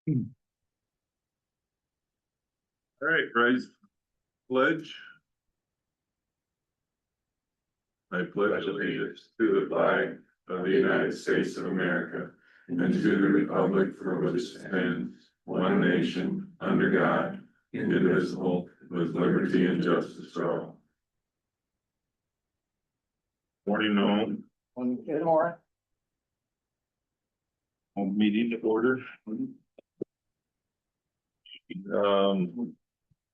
All right, rise, pledge. I pledge allegiance to the flag of the United States of America and to the republic for which it stands, one nation, under God, indivisible, with liberty and justice for all. Morning, all. Good morning. Meeting to order.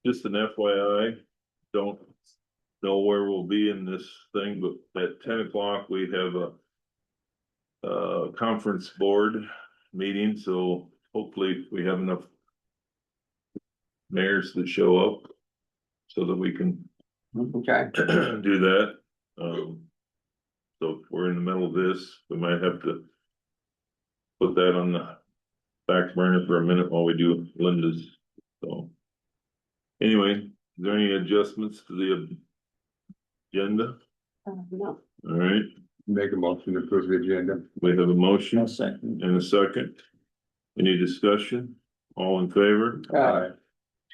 Just an FYI, don't know where we'll be in this thing, but at 10 o'clock we have a conference board meeting, so hopefully we have enough mayors that show up so that we can Okay. do that. So if we're in the middle of this, we might have to put that on the back burner for a minute while we do Linda's. So anyway, is there any adjustments to the agenda? No. All right, Make a motion to approve the agenda. we have a motion Second. and a second. Any discussion? All in favor? Aye.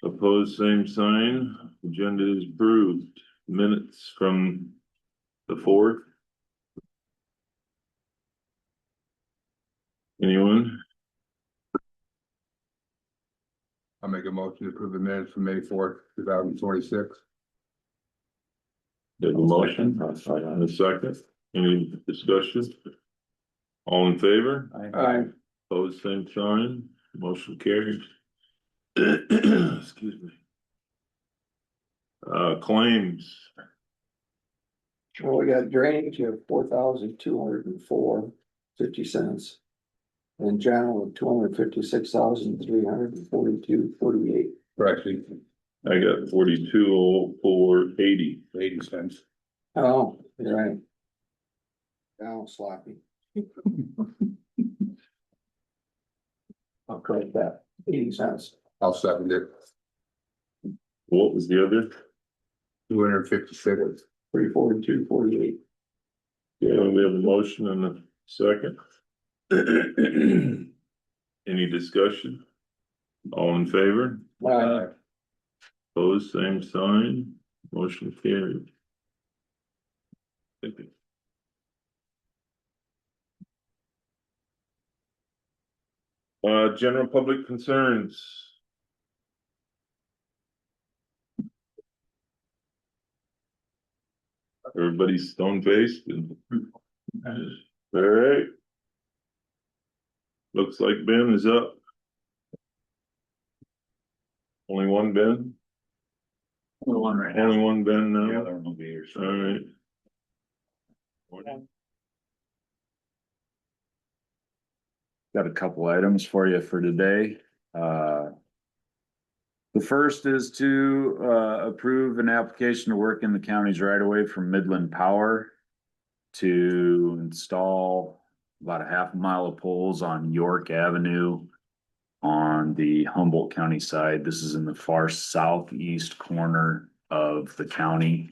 Opposed, same sign. Agenda is approved. Minutes from the 4th. Anyone? I'll make a motion to approve the minutes from May 4th, 2026. There's a motion and a second. Any discussion? All in favor? Aye. Opposed, same sign. Motion carried. Excuse me. Claims. Well, we got drainage of 4,204.50. And general of 256,342.48. Actually, I got 4204.80. 80 cents. Oh, you're right. Down sloppy. I'll correct that. 80 cents. I'll second it. What was the other? 256. 342.48. Yeah, we have a motion and a second. Any discussion? All in favor? Aye. Opposed, same sign. Motion carried. Thank you. General public concerns. Everybody's stone faced and. All right. Looks like Ben is up. Only one Ben? Only one right now. Only one Ben The now? other one will be here All shortly. right. Morning. Got a couple items for you for today. The first is to approve an application to work in the county's right of way from Midland Power to install about a half mile of poles on York Avenue on the Humboldt County side. This is in the far southeast corner of the county.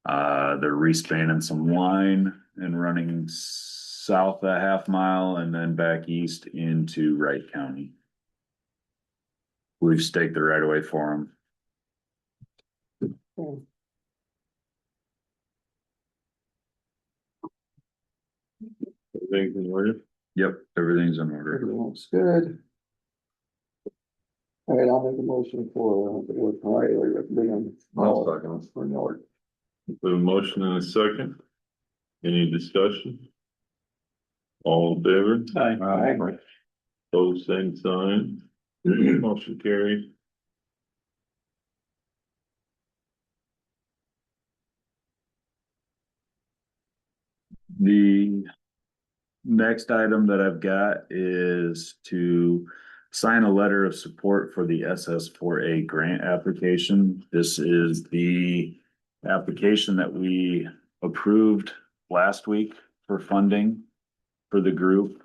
They're respanning some line and running south a half mile and then back east into Wright County. We've staked the right of way for them. Everything's in order? Yep, everything's in order. Everything looks good. All right, I'll make a motion for the work right away with Liam. I'll second it. For North. We have a motion and a second. Any discussion? All in favor? Aye. Opposed, same sign. Motion carried. The next item that I've got is to sign a letter of support for the SS4A grant application. This is the application that we approved last week for funding for the group.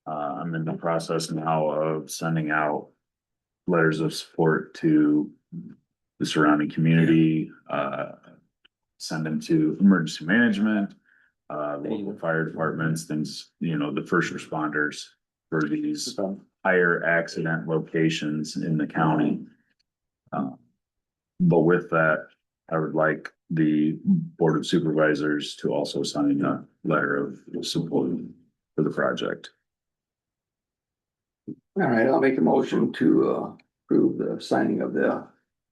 I'm in the process now of sending out letters of support to the surrounding community, send them to emergency management, local fire departments, things, you know, the first responders for these higher accident locations in the county. But with that, I would like the Board of Supervisors to also sign a letter of support for the project. All right, I'll make a motion to approve the signing of the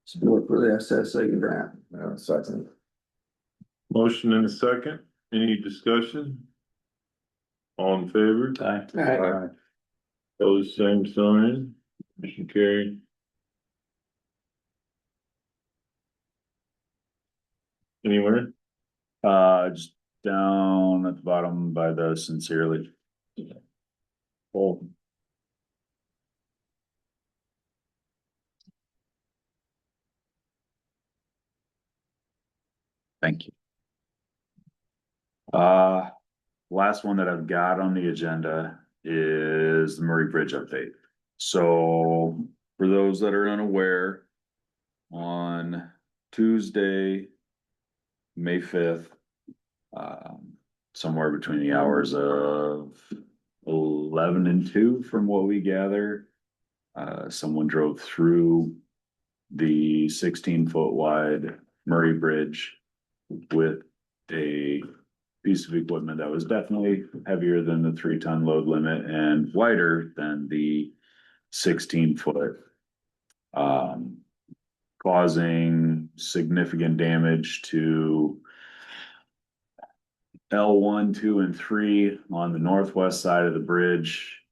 support for the SSA grant. Second. Motion and a second, any discussion? All in favor? All right, Those same sign, motion carried. Anywhere? Just down at the bottom by the sincerely. Oh. Thank you. Last one that I've got on the agenda is the Murray Bridge update. So for those that are unaware, on Tuesday, May 5th, somewhere between the hours of 11 and 2 from what we gather, someone drove through the 16-foot wide Murray Bridge with a piece of equipment that was definitely heavier than the 3-ton load limit and wider than the 16-foot, causing significant damage to L1, 2, and 3 on the northwest side of the bridge,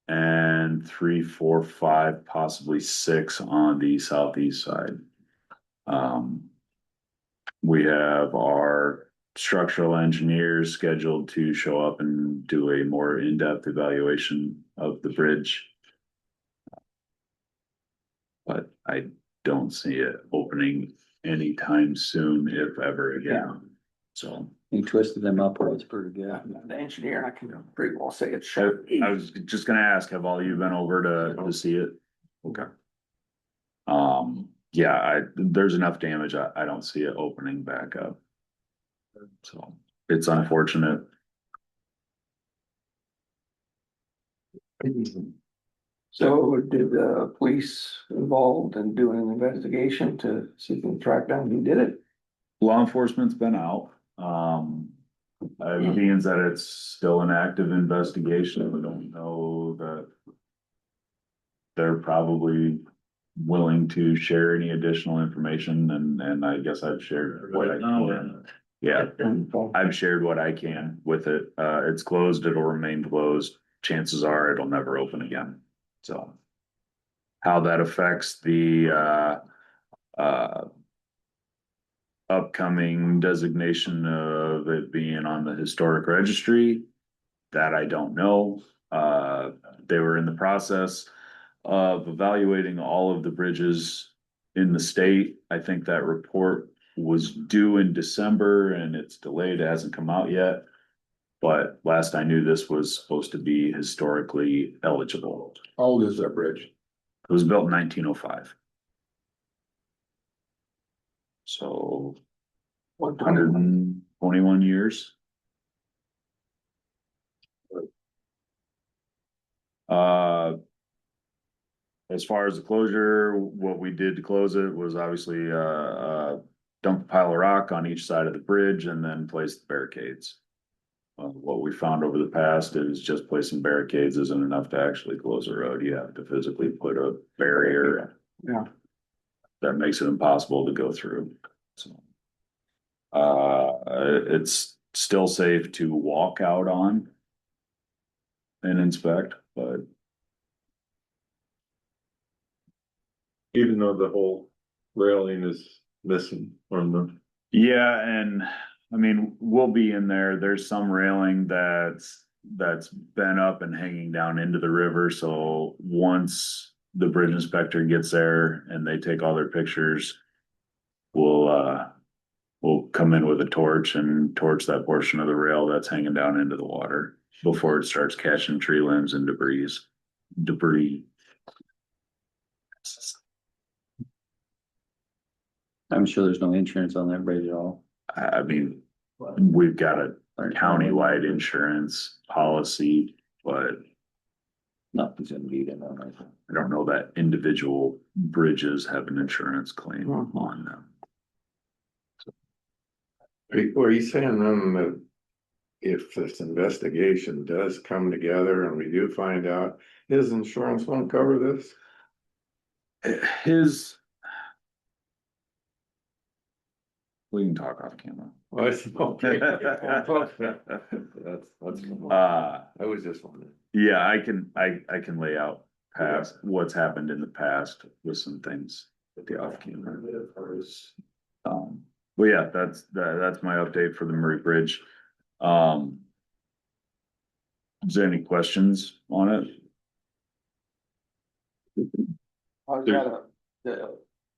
and 3, 4, 5, possibly 6 on the southeast side. We have our structural engineers scheduled to show up and do a more in-depth evaluation of the bridge. But I don't see it opening anytime soon, if ever again. So he twisted them up, it's pretty good. The engineer, I can pretty well say it's sharp. I was just gonna ask, have all you been over to see it? Okay. Yeah, there's enough damage. I don't see it opening back up. So it's unfortunate. So did the police involved in doing an investigation to see if we can track down who did it? Law enforcement's been out. It means that it's still an active investigation. We don't know that they're probably willing to share any additional information, and I guess I've shared what I can. Yeah, I've shared what I can with it. It's closed, it'll remain closed. Chances are it'll never open again. So how that affects the upcoming designation of it being on the historic registry, that I don't know. They were in the process of evaluating all of the bridges in the state. I think that report was due in December and it's delayed, it hasn't come out yet. But last I knew, this was supposed to be historically eligible. How old is that bridge? It was built in 1905. So 121 years. As far as the closure, what we did to close it was obviously dump a pile of rock on each side of the bridge and then place the barricades. What we found over the past is just placing barricades isn't enough to actually close a road. You have to physically put a barrier. Yeah. That makes it impossible to go through. So, it's still safe to walk out on and inspect, but Even though the whole railing is missing from the. yeah, and I mean, we'll be in there. There's some railing that's bent up and hanging down into the river. So once the bridge inspector gets there and they take all their pictures, we'll come in with a torch and torch that portion of the rail that's hanging down into the water before it starts catching tree limbs and debris. I'm sure there's no insurance on that bridge at all. I mean, we've got a countywide insurance policy, but Nothing's gonna be in on it. I don't know that individual bridges have an insurance claim Mhm. on them. Were you saying then that if this investigation does come together and we do find out, his insurance won't cover this? His. We can talk off camera. Well, I said, okay. That's, I was just wondering. Yeah, I can lay out past what's happened in the past with some things at the off camera. Well, yeah, that's my update for the Murray Bridge. Is there any questions on it? How's that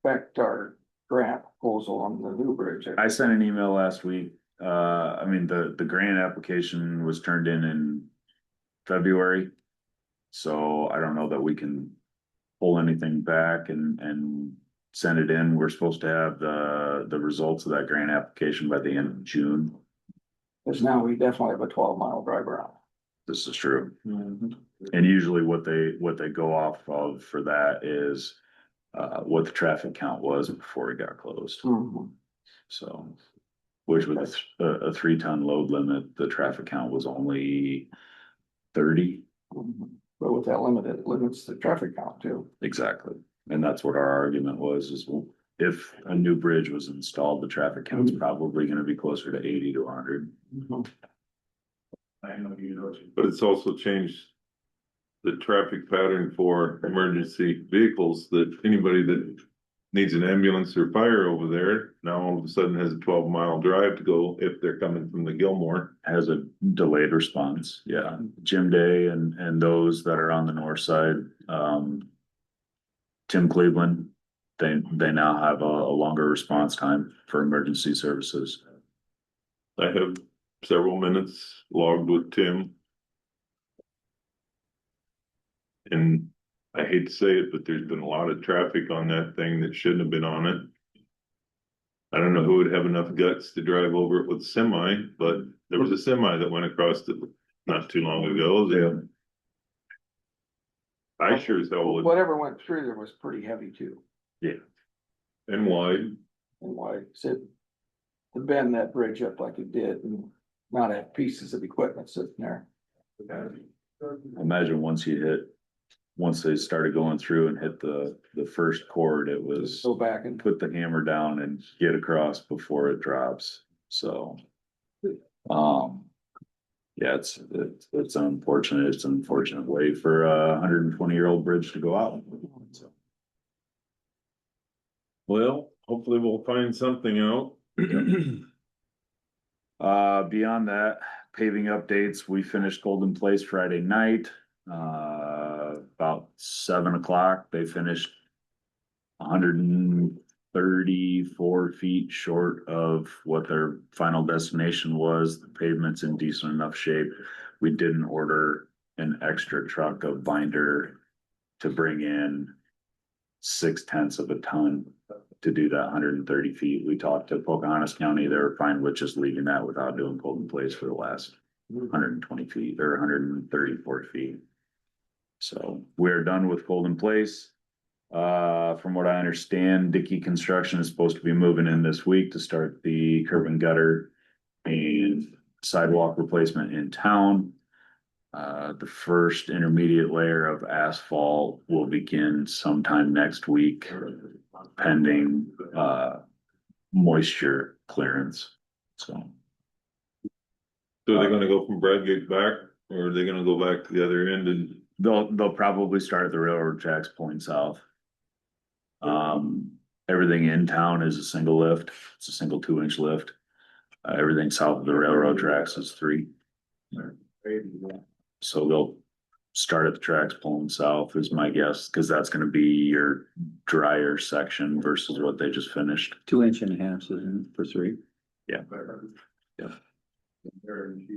affect our grant proposal on the new bridge? I sent an email last week. I mean, the grant application was turned in February. So I don't know that we can pull anything back and send it in. We're supposed to have the results of that grant application by the end of June. Cause now we definitely have a 12-mile drive around. This is true. And usually what they go off of for that is what the traffic count was before it got closed. Mhm. So, which with a 3-ton load limit, the traffic count was only 30. Mhm. But with that limit, it limits the traffic count too. Exactly. And that's what our argument was, is well, if a new bridge was installed, the traffic count's probably gonna be closer to 80 to 100. Mhm. But it's also changed the traffic pattern for emergency vehicles, that anybody that needs an ambulance or fire over there, now all of a sudden has a 12-mile drive to go if they're coming from the Gilmore. Has a delayed response, yeah. Jim Day and those that are on the north side, Tim Cleveland, they now have a longer response time for emergency services. I have several minutes logged with Tim. And I hate to say it, but there's been a lot of traffic on that thing that shouldn't have been on it. I don't know who would have enough guts to drive over it with a semi, but there was a semi that went across it not too long ago. I sure as hell would. Whatever went through there was pretty heavy too. Yeah. And wide. And why said to bend that bridge up like it did and not have pieces of equipment sitting there. Imagine once they started going through and hit the first chord, it was Go back and put the hammer down and get across before it drops, so. Yeah, it's unfortunate, it's an unfortunate way for a 120-year-old bridge to go out. So, Well, hopefully we'll find something out. beyond that, paving updates, we finished Golden Place Friday night. About 7 o'clock, they finished 134 feet short of what their final destination was. The pavement's in decent enough shape. We didn't order an extra truck of binder to bring in 0.6 of a ton to do that 130 feet. We talked to Pocahontas County, they were fine with just leaving that without doing Golden Place for the last 120 feet or 134 feet. So we're done with Golden Place. From what I understand, Dickey Construction is supposed to be moving in this week to start the curb and gutter and sidewalk replacement in town. The first intermediate layer of asphalt will begin sometime next week, pending moisture clearance. So So they're gonna go from Bradgate back, or are they gonna go back to the other end and? they'll probably start at the railroad tracks pulling south. Everything in town is a single lift. It's a single 2-inch lift. Everything south of the railroad tracks is 3. So they'll start at the tracks pulling south is my guess, because that's gonna be your drier section versus what they just finished. 2.5 isn't it, for 3? Yeah.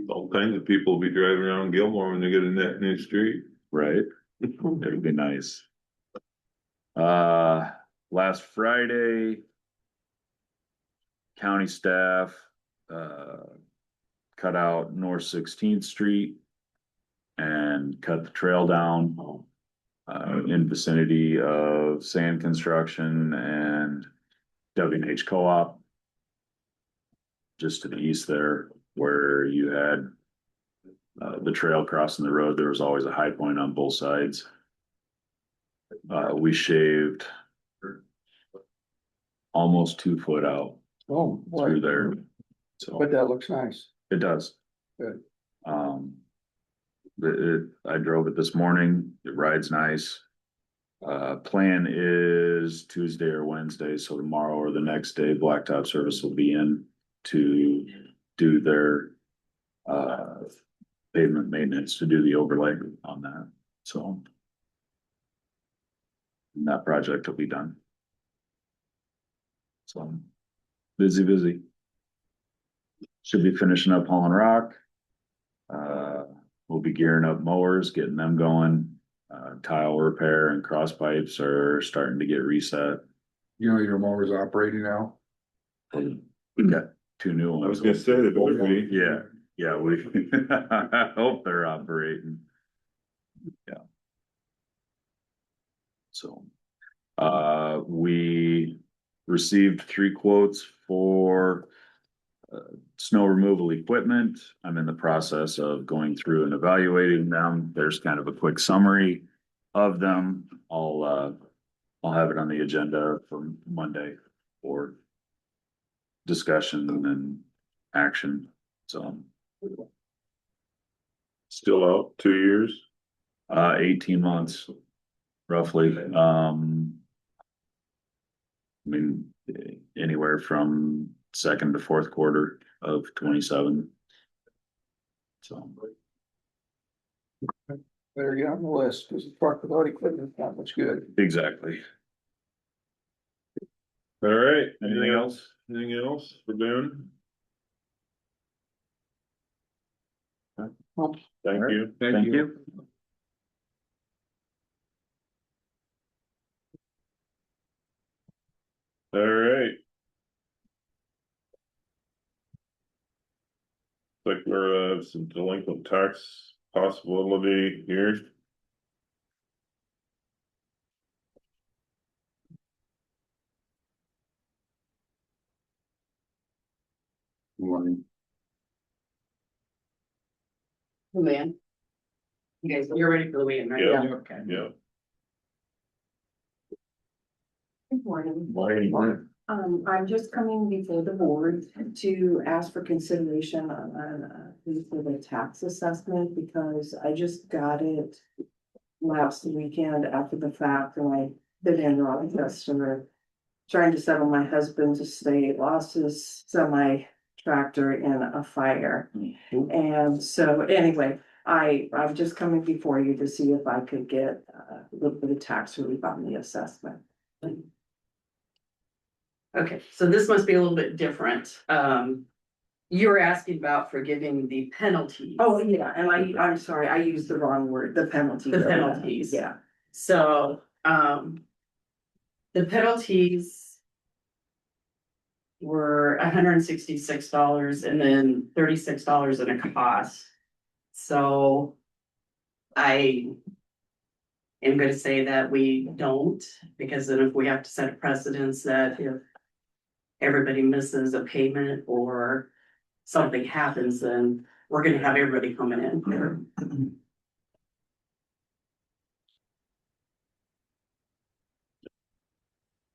All kinds of people will be driving around Gilmore when they get in that new street. Right? It'll be nice. Last Friday, county staff, cut out North 16th Street. and cut the trail down. In vicinity of sand construction and W&H Co-op. Just to the east there, where you had the trail crossing the road, there was always a high point on both sides. We shaved almost 2 foot out Oh, through boy. there, so But that looks nice. it does. Good. I drove it this morning, it rides nice. Plan is Tuesday or Wednesday, so tomorrow or the next day, Blacktop Service will be in to do their pavement maintenance, to do the overlay on that, so. And that project will be done. So, busy. Should be finishing up hauling rock. We'll be gearing up mowers, getting them going. Tile repair and cross pipes are starting to get reset. You know, your mower's operating now? We got 2 new ones. I was gonna say, they better be. Yeah, we, I hope they're operating. Yeah. So, we received 3 quotes for snow removal equipment. I'm in the process of going through and evaluating them. There's kind of a quick summary of them. I'll have it on the agenda for Monday for discussion and action, so. Still out 2 years? 18 months, roughly, I mean, anywhere from second to fourth quarter of 27. So, Better get on the list, because the truck without equipment is not much good. exactly. All right, Anything else? Anything else for Ben? Well, Thank All right. you. Thank you. All right. Like we're some delinquent tax possibility here. Morning. The man. You guys, you're ready for the weigh-in, right? Yeah. Okay. Yeah. Good morning. Morning. I'm just coming before the board to ask for consideration on for the tax assessment, because I just got it last weekend after the fact, and I've been in Rochester trying to settle my husband's estate, lost his semi-tractor in a fire. And so anyway, I'm just coming before you to see if I could get a little bit of tax relief on the assessment. Okay, so this must be a little bit different. You were asking about forgiving the penalties. Oh, yeah, and I'm sorry, I used the wrong word, the penalty. The penalties. Yeah. So, the penalties were $166 and then $36 in a cost. So I am gonna say that we don't, because then if we have to set a precedence that if everybody misses a payment or something happens, then we're gonna have everybody coming in.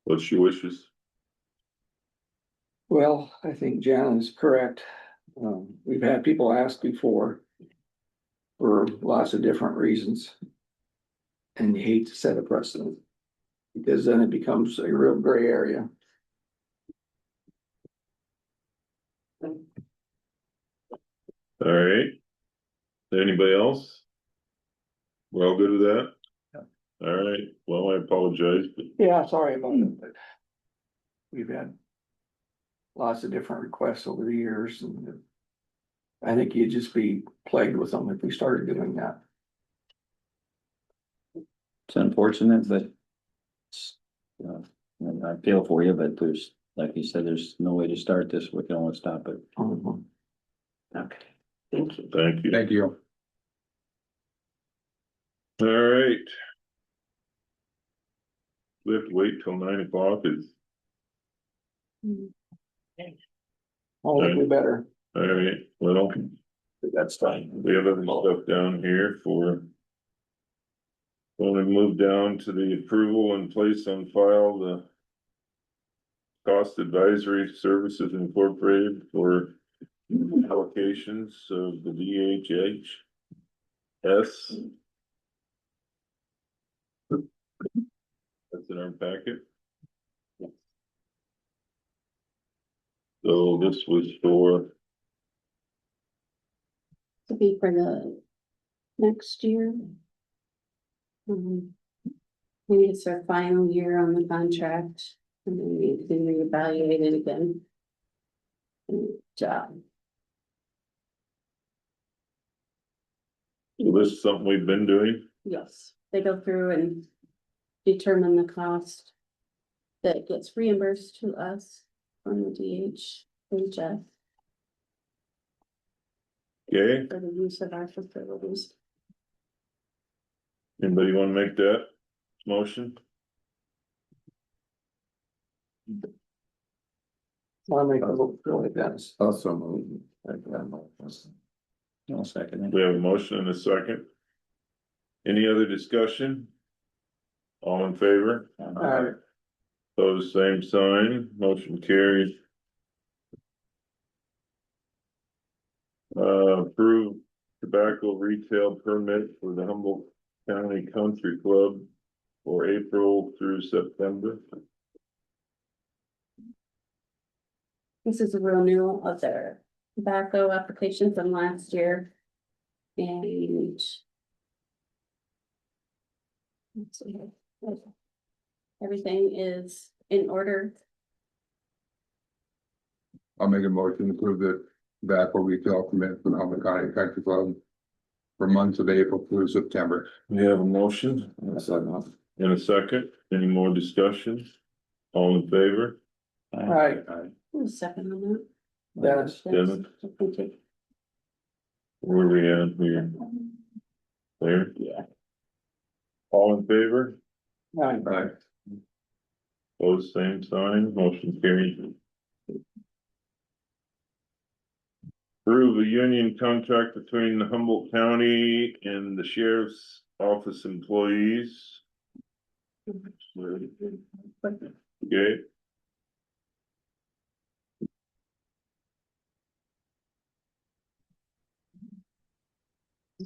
What's your wishes? Well, I think Jan is correct. We've had people ask before for lots of different reasons. And you hate to set a precedent, because then it becomes a real gray area. All right. Anybody else? We're all good with that? Yeah. All right, well, I apologize, but Yeah, sorry about it, but we've had lots of different requests over the years, and I think you'd just be plagued with them if we started doing that. It's unfortunate, but it's, I feel for you, but there's, like you said, there's no way to start this. We can only stop it. Okay, thank you. thank you. Thank you. All right. We have to wait till 9 o'clock is, I think we better. all right, well, That's fine. we have other stuff down here for. When we move down to the approval and place on file the. Cost Advisory Services Incorporated for allocations of the DHH. S. That's in our packet. So this was for, To be for the next year. Maybe it's our final year on the contract, and then we can reevaluate it again. Job. so this is something we've been doing. Yes, they go through and determine the cost that gets reimbursed to us from the DHHS Okay, for the use of our facilities. anybody want to make that motion? I'll make a little, really Dennis. Also move. I'll second it. We have a motion and a second. Any other discussion? All in favor? Alright, Pose same sign, motion carries. Approve tobacco retail permit for the Humboldt County Country Club for April through September. This is a renewal of their tobacco application from last year. And let's see here. Everything is in order. I'll make a motion to approve the tobacco retail permit from Humboldt County Country Club for months of April through September. We have a motion and a second. Any more discussion? All in favor? alright, Who's second on that? Dennis. Dennis. Thank you. Where are we at here? There? Yeah. All in favor? Alright, Pose same sign, motion carries. Approve a union contract between the Humboldt County and the Sheriff's Office employees. Okay.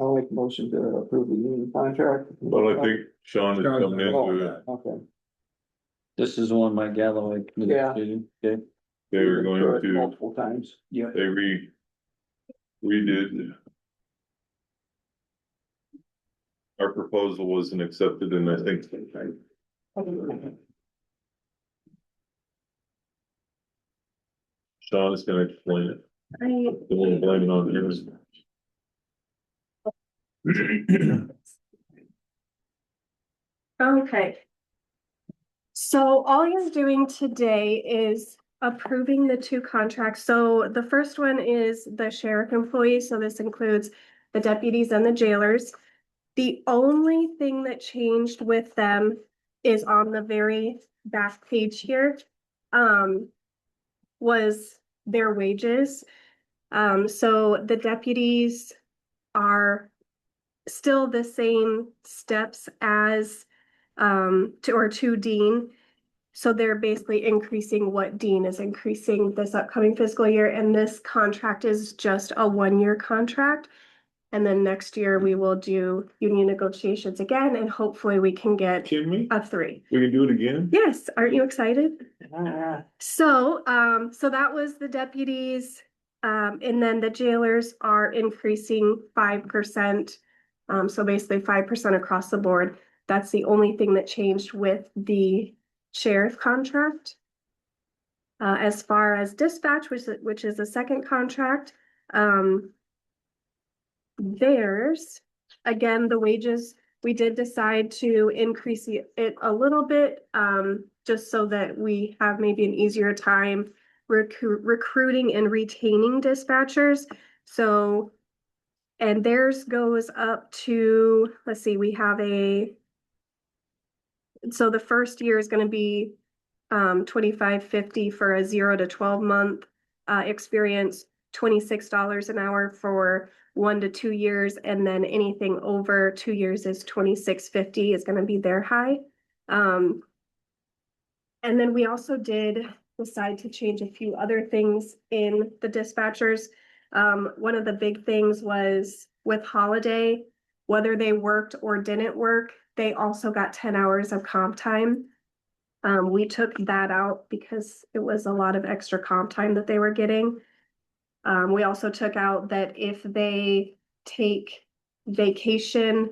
I'll make a motion to approve the union contract. Well, I think Sean is coming into it. Okay. This is the one Mike Galloway. Yeah. Okay. They were going Through it to, multiple times. they redid. Our proposal wasn't accepted and I think. Sean is gonna explain it. We'll blame it on him. Okay. So all you're doing today is approving the two contracts. So the first one is the sheriff employees, so this includes the deputies and the jailers. The only thing that changed with them is on the very back page here, was their wages. So the deputies are still the same steps as to Dean. So they're basically increasing what Dean is increasing this upcoming fiscal year, and this contract is just a 1-year contract. And then next year we will do union negotiations again, and hopefully we can get Kidding me? a 3. We can do it again? Yes, aren't you excited? Ah, So that was the deputies, and then the jailers are increasing 5%. So basically 5% across the board. That's the only thing that changed with the sheriff contract. As far as dispatch, which is the second contract, theirs, again, the wages, we did decide to increase it a little bit, just so that we have maybe an easier time recruiting and retaining dispatchers. So And theirs goes up to, let's see, we have so the first year is gonna be 25.50 for a 0 to 12 month experience, $26 an hour for 1 to 2 years, and then anything over 2 years is $26.50 is gonna be their high. And then we also did decide to change a few other things in the dispatchers. One of the big things was with holiday, whether they worked or didn't work, they also got 10 hours of comp time. We took that out because it was a lot of extra comp time that they were getting. We also took out that if they take vacation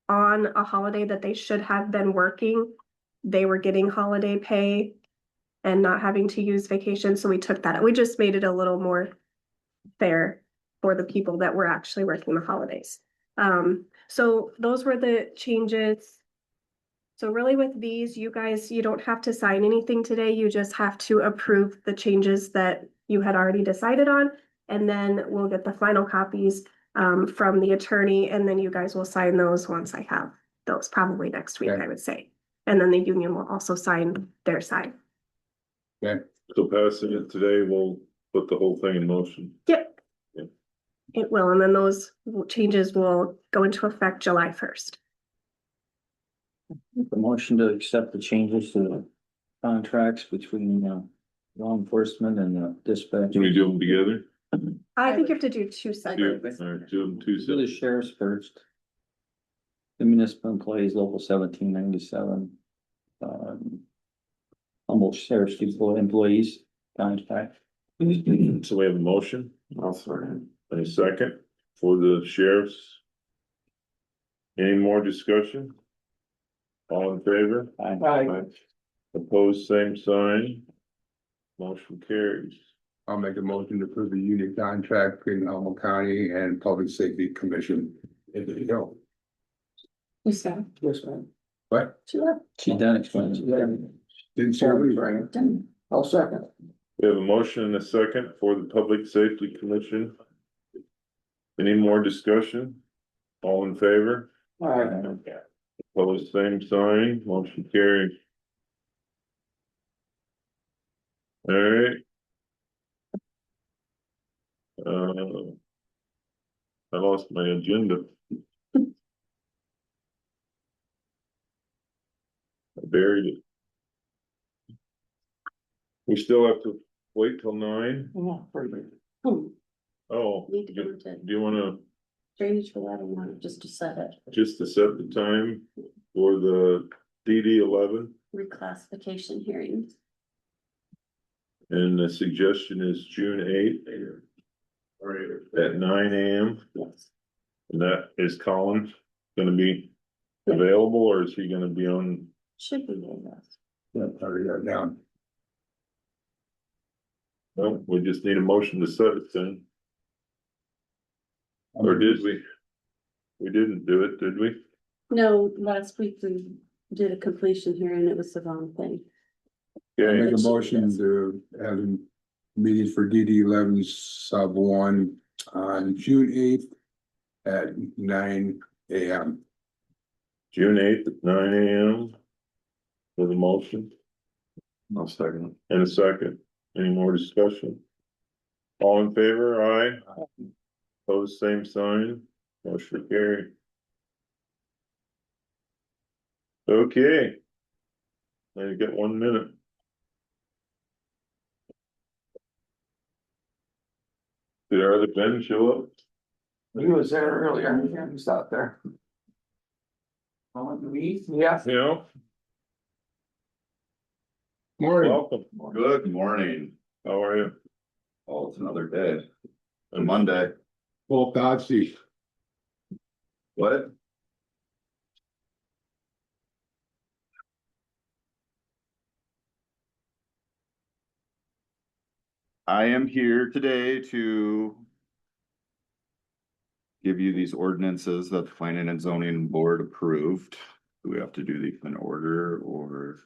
on a holiday that they should have been working, they were getting holiday pay and not having to use vacation. So we took that out. We just made it a little more fair for the people that were actually working the holidays. So those were the changes. So really with these, you guys, you don't have to sign anything today. You just have to approve the changes that you had already decided on. And then we'll get the final copies from the attorney, and then you guys will sign those once I have those, probably next week, Okay. I would say. And then the union will also sign their side. Okay, So passing it today, we'll put the whole thing in motion. Yep. Yep. It will, and then those changes will go into effect July 1st. The motion to accept the changes to the contracts between law enforcement and the dispatch. Can we do them together? I think you have to do two Do, separate. all right, do them two Do the separate. sheriff's first. The municipal employees, local 1797. Humboldt Sheriff's employees contract. So we have a motion I'll sort it. and a second for the sheriffs. Any more discussion? All in favor? Aye. Opposed, same sign. Motion carries. I'll make a motion to approve the union contract between Humboldt County and Public Safety Commission. There you go. Who's that? Yes, ma'am. What? She left. She done explaining. Didn't see her. Brian. I'll second. We have a motion and a second for the Public Safety Commission. Any more discussion? All in favor? Aye. Opposed, same sign, motion carries. All right. I lost my agenda. I buried it. We still have to wait till 9? Yeah, pretty good. Oh, Need to do go into you wanna drainage for that or not, just to set it, just to set the time for the DD 11? reclassification hearings. And the suggestion is June 8th. At 9 AM. Yes. And that is Colin gonna be available, or is he gonna be on? Should be there, yes. Yeah, already got it down. No, we just need a motion to set it then, or did we? We didn't do it, did we? No, last week we did a completion here and it was the wrong thing. I'll Okay, make a motion to have a meeting for DD 11 sub 1 on June 8th at 9 AM. June 8th at 9 AM. With a motion I'll second. and a second. Any more discussion? All in favor, aye. Opposed, same sign, motion carried. Okay. Now you got 1 minute. Did our other Ben show up? He was there earlier. Yeah, he stopped there. Yeah. You know, Morning. welcome. Good morning. How are you? Oh, it's another day. A Monday. Full thoughts, Steve. What? I am here today to give you these ordinances that the Planning and Zoning Board approved. Do we have to do these in order or?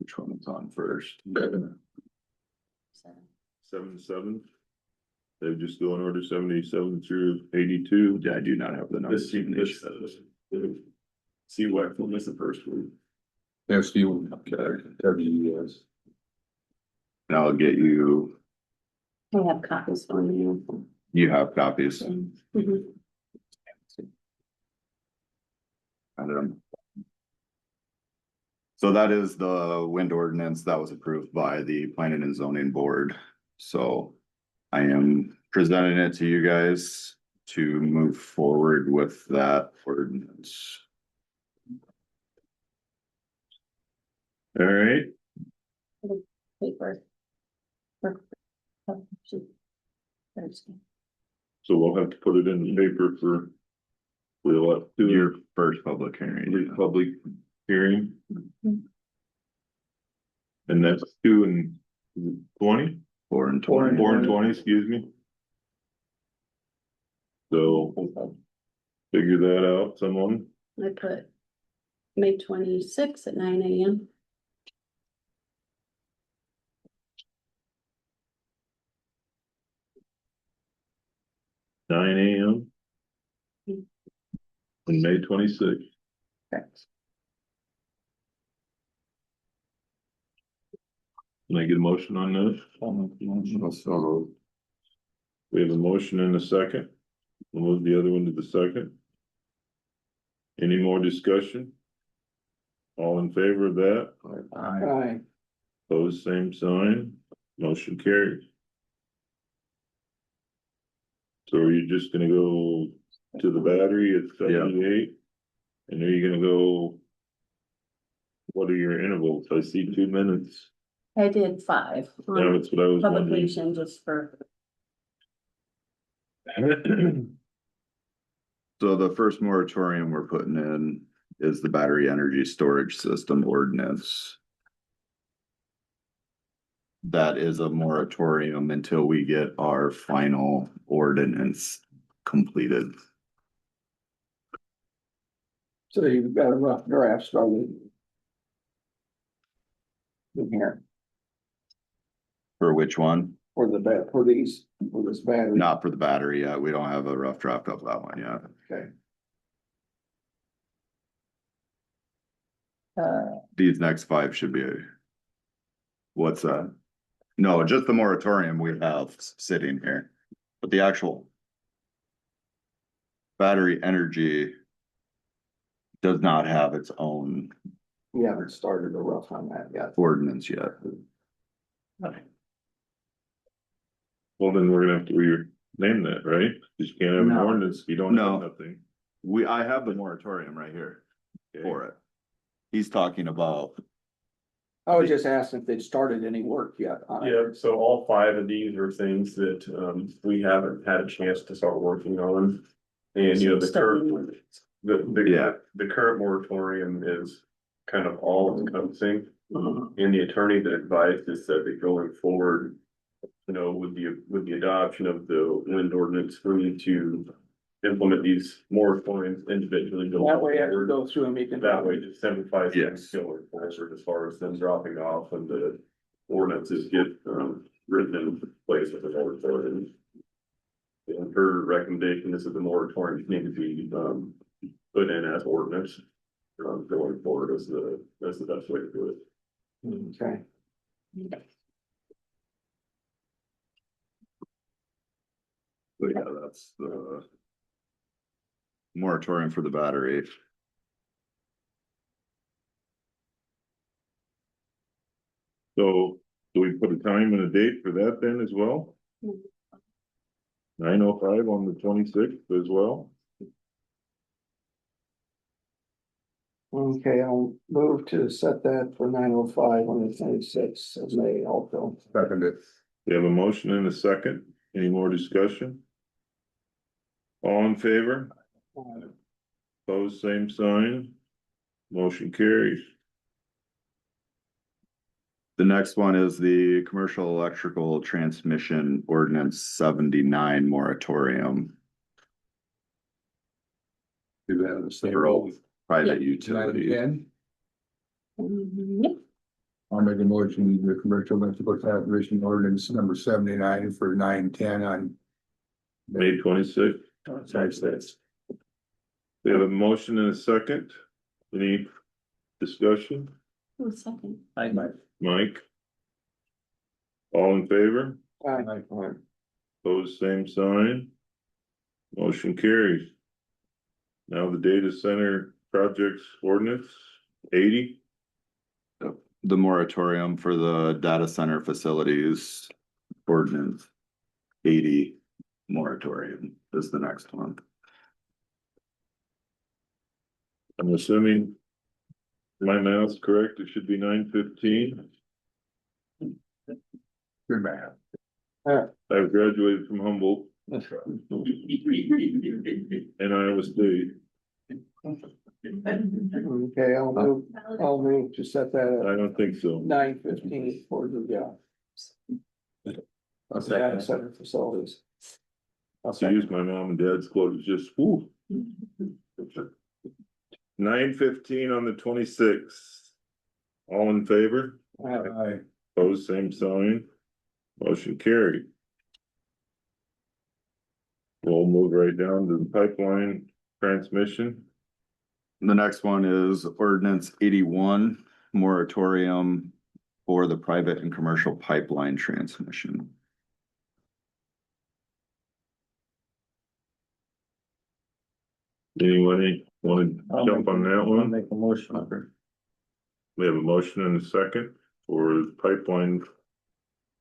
Which one is on first? 77. They just go in order 77 through 82. Yeah, I do not have the numbers. See what one is the first one? That's you, WES. And I'll get you, I have copies on you. you have copies. Mhm. I don't. So that is the wind ordinance that was approved by the planning and zoning board. So I am presenting it to you guys to move forward with that ordinance. All right, Paper. Oh, shoot. Thursday. so we'll have to put it in the paper for. We'll have to do Your first public hearing. your public hearing. Mhm. And that's 2 and 20, 4 and 4 and 20. 4 and 20, excuse me. So figure that out, someone. I put May 26th at 9 AM. Nine AM. On May 26th. Can I get a motion on this? So, We have a motion and a second. We'll move the other one to the second. Any more discussion? All in favor of that? Aye. Pose same sign, motion carries. So are you just gonna go to the battery at 78? And are you gonna go? What are your intervals? I see 2 minutes. I did 5 Yeah, on that's what I was wondering. publication just for, So the first moratorium we're putting in is the battery energy storage system ordinance. That is a moratorium until we get our final ordinance completed. So you've got a rough draft started. In here, For which one? for for these, for this battery. Not for the battery yet. We don't have a rough draft of that one yet. Okay. These next 5 should be. What's that? No, just the moratorium we have sitting here, but the actual. Battery energy. Does not have its own We haven't started a rough on that yet. ordinance yet. Well, then we're gonna have to rename that, right? Cause you can't have an No. ordinance, if you don't No. have nothing. I have the moratorium right here Okay. for it. He's talking about, I was just asking if they'd started any work yet on it. Yeah, so all 5 of these are things that we haven't had a chance to start working on. And you know, the current, Yeah. the current moratorium is kind of all encompassing. Mhm. And the attorney that advised us that going forward, you know, with the adoption of the wind ordinance, we need to implement these moratoriums individually. That way, I can go through and make it. That way, just simplifies Yes. things going forward as far as them dropping off and the ordinances get written in place with the moratorium. And her recommendation is that the moratoriums need to be put in as ordinance going forward as the best way to do it. Okay. but yeah, that's the. Moratorium for the battery. So, do we put a time and a date for that then as well? Mhm. 9:05 on the 26th as well? Okay, I'll move to set that for 9:05 on the 26th of May also. Seconded. We have a motion and a second. Any more discussion? All in favor? Pose same sign. Motion carries. The next one is the commercial electrical transmission ordinance 79 moratorium Do that in the same for row. all private Nine utilities. again. Yep. I'll make a motion, the commercial electrical transmission ordinance number 79 for 9/10 on. May 26th. We have a motion and a second. Any discussion? Who's second? Mike? All in favor? Aye. Pose same sign. Motion carries. Now the data center projects ordinance 80. The moratorium for the data center facilities ordinance 80 moratorium is the next one. I'm assuming my math's correct. It should be 9:15. Good man. I've graduated from Humboldt and Iowa State. Okay, I'll move to set that I at don't think so. 9:15 for the, data center facilities. To use my mom and dad's quote, it's just, whoo. 9:15 on the 26th. All in favor? Aye. Pose same sign. Motion carried. We'll move right down to the pipeline transmission. The next one is ordinance 81 moratorium for the private and commercial pipeline transmission. Anybody want to jump on that one? Make a motion. We have a motion and a second for pipeline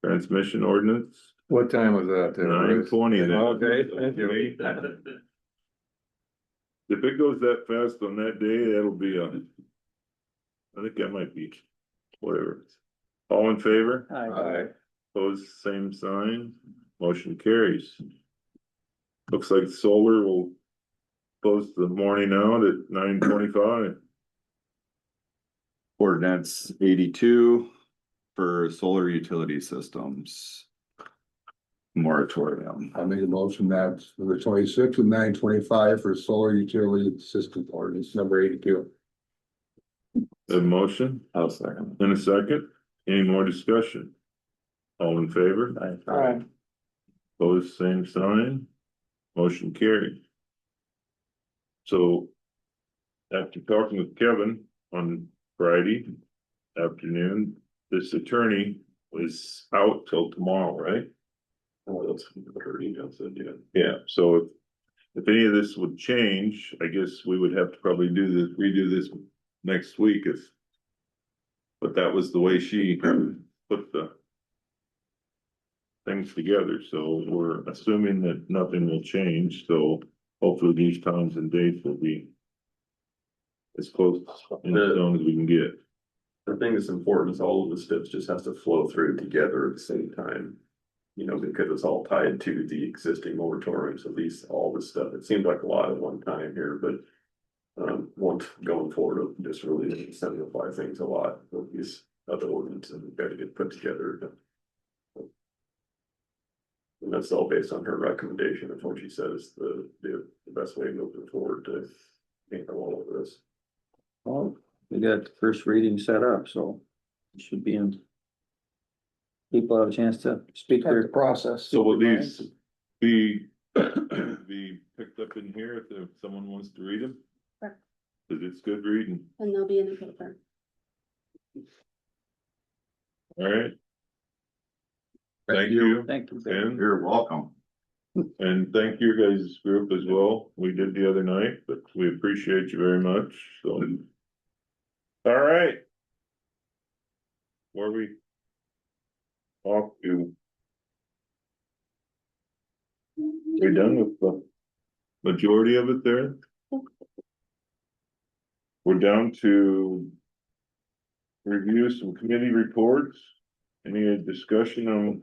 transmission ordinance. What time was that there, Bruce? 9:20 then. Okay, thank you. If it goes that fast on that day, that'll be I think that might be, whatever. All in favor? Aye. Pose same sign, motion carries. Looks like solar will close the morning out at 9:25. Ordinance 82 for solar utility systems. Moratorium. I made a motion that for the 26th and 9/25 for solar utility system ordinance number 82. A motion I'll second. and a second. Any more discussion? All in favor? Aye. Pose same sign, motion carried. So after talking with Kevin on Friday afternoon, this attorney was out till tomorrow, right? Oh, that's what her email said, yeah. Yeah, so if any of this would change, I guess we would have to probably redo this next week but that was the way she put the things together, so we're assuming that nothing will change, so hopefully these times and dates will be as close in stone as we can get. The thing that's important is all of the steps just has to flow through together at the same time. You know, because it's all tied to the existing moratorium, so all this stuff, it seems like a lot at one time here, but. Once going forward, it'll just really simplify things a lot with these other ordinances that got to get put together. And that's all based on her recommendation of what she says the best way moving forward to handle all of this. Well, we got the first reading set up, so it should be in. People have a chance to speak At the their. process. So will these be picked up in here if someone wants to read them? Sure. Cause it's good reading, And they'll be in the paper. alright? Thank you. Thank you. And You're welcome. And thank you guys group as well. We did the other night, but we appreciate you very much, so. All right. Where we off to? We done with the majority of it there? We're down to review some committee reports. Any discussion on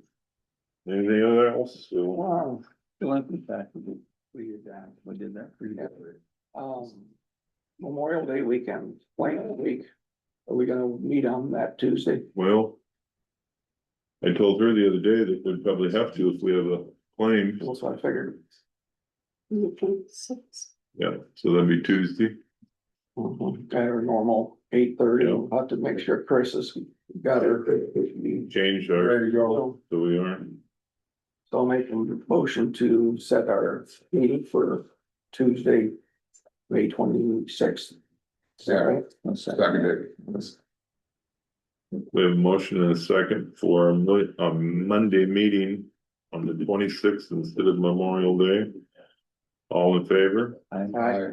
anything else? So, Wow. Delinquent fact, we did that for you. Memorial Day weekend, plan week. Are we gonna meet on that Tuesday? well, I told her the other day that we'd probably have to if we have a claim. That's what I figured. Yeah, so that'd be Tuesday. At our normal 8:30. Yeah. We'll have to make sure Chris is got her. Changed our, Ready to go. so we aren't. So I'll make a motion to set our meeting for Tuesday, May 26th. Is that right? Seconded. We have a motion and a second for a Monday meeting on the 26th instead of Memorial Day. All in favor? Aye.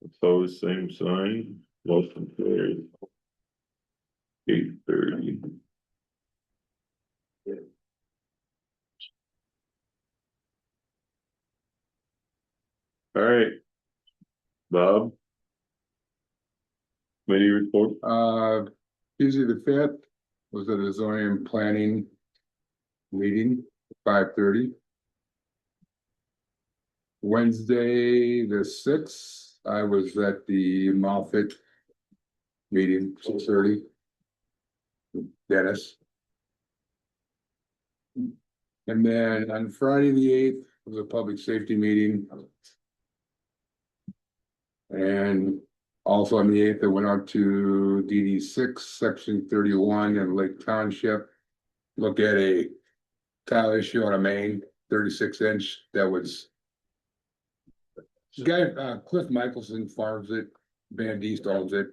Opposed, same sign, motion carried. 8:30. All right. Bob? Committee report? Tuesday the fifth was at a zoning and planning meeting, 5:30. Wednesday, the sixth, I was at the Moffett meeting, 6:30. Dennis. And then on Friday, the eighth, was a public safety meeting. And also on the eighth, I went out to DD 6, section 31 in Lake Township. Look at a tile issue on a main, 36-inch, that was. The guy, Cliff Michelson farms it, Van East owns it.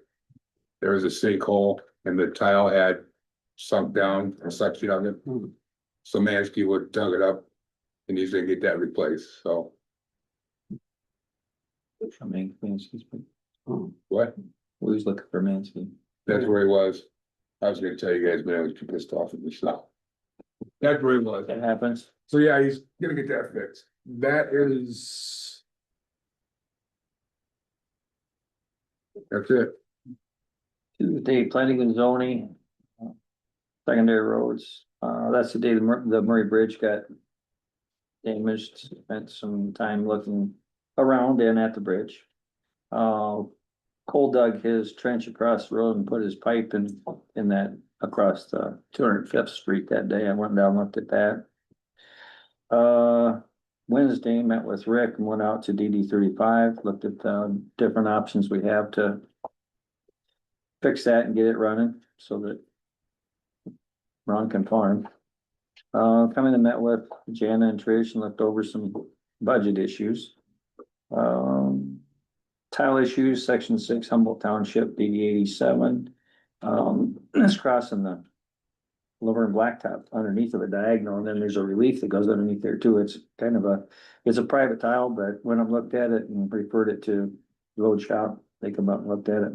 There was a sinkhole and the tile had sunk down, a section of it. So Mansky would dug it up and he's gonna get that replaced, so. I mean, Mansky's, What? we was looking for Mansky. That's where he was. I was gonna tell you guys, but I was too pissed off at this stuff. That's where he was. That happens. So yeah, he's gonna get that fixed. That is. That's it. Tuesday, planning and zoning. Secondary roads, that's the day the Murray Bridge got damaged, spent some time looking around and at the bridge. Cole dug his trench across the road and put his pipe in that across the 205th Street that day. I went down, and looked at that. Wednesday, met with Rick and went out to DD 35, looked at the different options we have to fix that and get it running so that Ron can farm. Coming and met with Jana and Trish and looked over some budget issues. Tile issues, section 6, Humboldt Township, DD 87. That's crossing the Laverne Blacktop underneath of a diagonal, and then there's a relief that goes underneath there too. It's kind of it's a private tile, but when I looked at it and referred it to road shop, they come up and looked at it.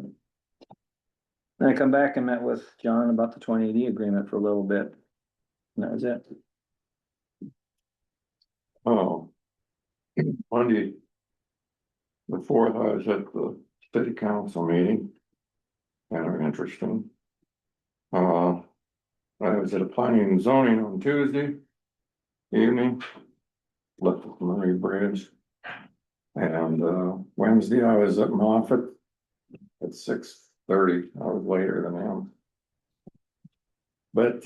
Then I come back and met with John about the 2080 agreement for a little bit. And that was it. Oh. Monday. The fourth, I was at the city council meeting. Kind of interesting. I was at a planning and zoning on Tuesday evening. Looked at the Murray Bridge. And Wednesday I was at Moffett at 6:30. I was later than him. But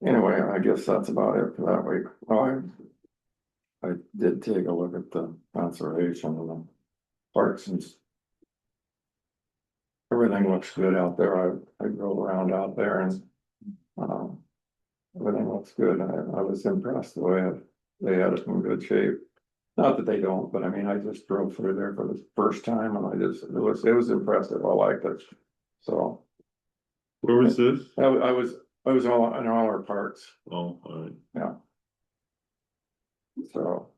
anyway, I guess that's about it for that week. Oh, I did take a look at the conservation and the parks and everything looks good out there. I drove around out there and everything looks good. I was impressed the way they had it in good shape. Not that they don't, but I mean, I just drove through there for the first time and it was impressive. I liked it. So. Where was this? I was all in all our parks. Oh, all right. Yeah. So.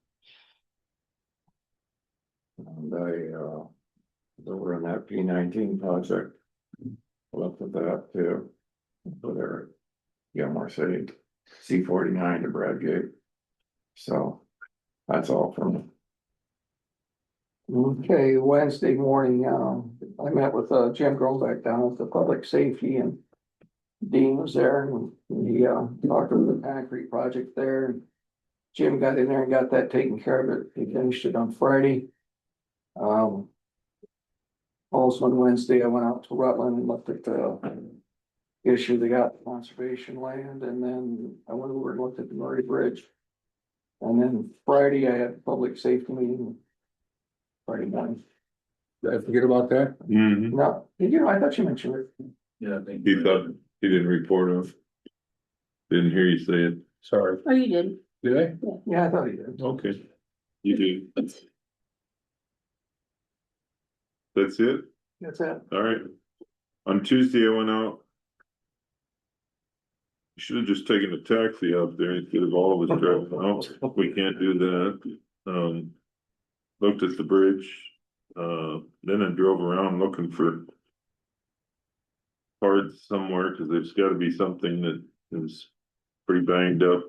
And they were in that P19 project. Looked at that too. For their Gilmore City, C49 to Bradgate. So that's all from me. Okay, Wednesday morning, I met with Jim Grombeck down at the public safety and Dean was there and he talked about the concrete project there. Jim got in there and got that taken care of it. He finished it on Friday. Also on Wednesday, I went out to Rutland and looked at the issue they got conservation land, and then I went over and looked at the Murray Bridge. And then Friday, I had a public safety meeting. Friday morning. Did I forget about that? Mhm. No, did you? I thought you mentioned it. Yeah, thank He thought, he didn't report on. Didn't hear you say it. Sorry, Oh, you did. did I? Yeah, I thought he did. Okay. You do. That's it? That's it. All right. On Tuesday, I went out. Should have just taken a taxi out there instead of all of us driving out. We can't do that. Looked at the bridge. Then I drove around looking for parts somewhere, because there's gotta be something that is pretty banged up.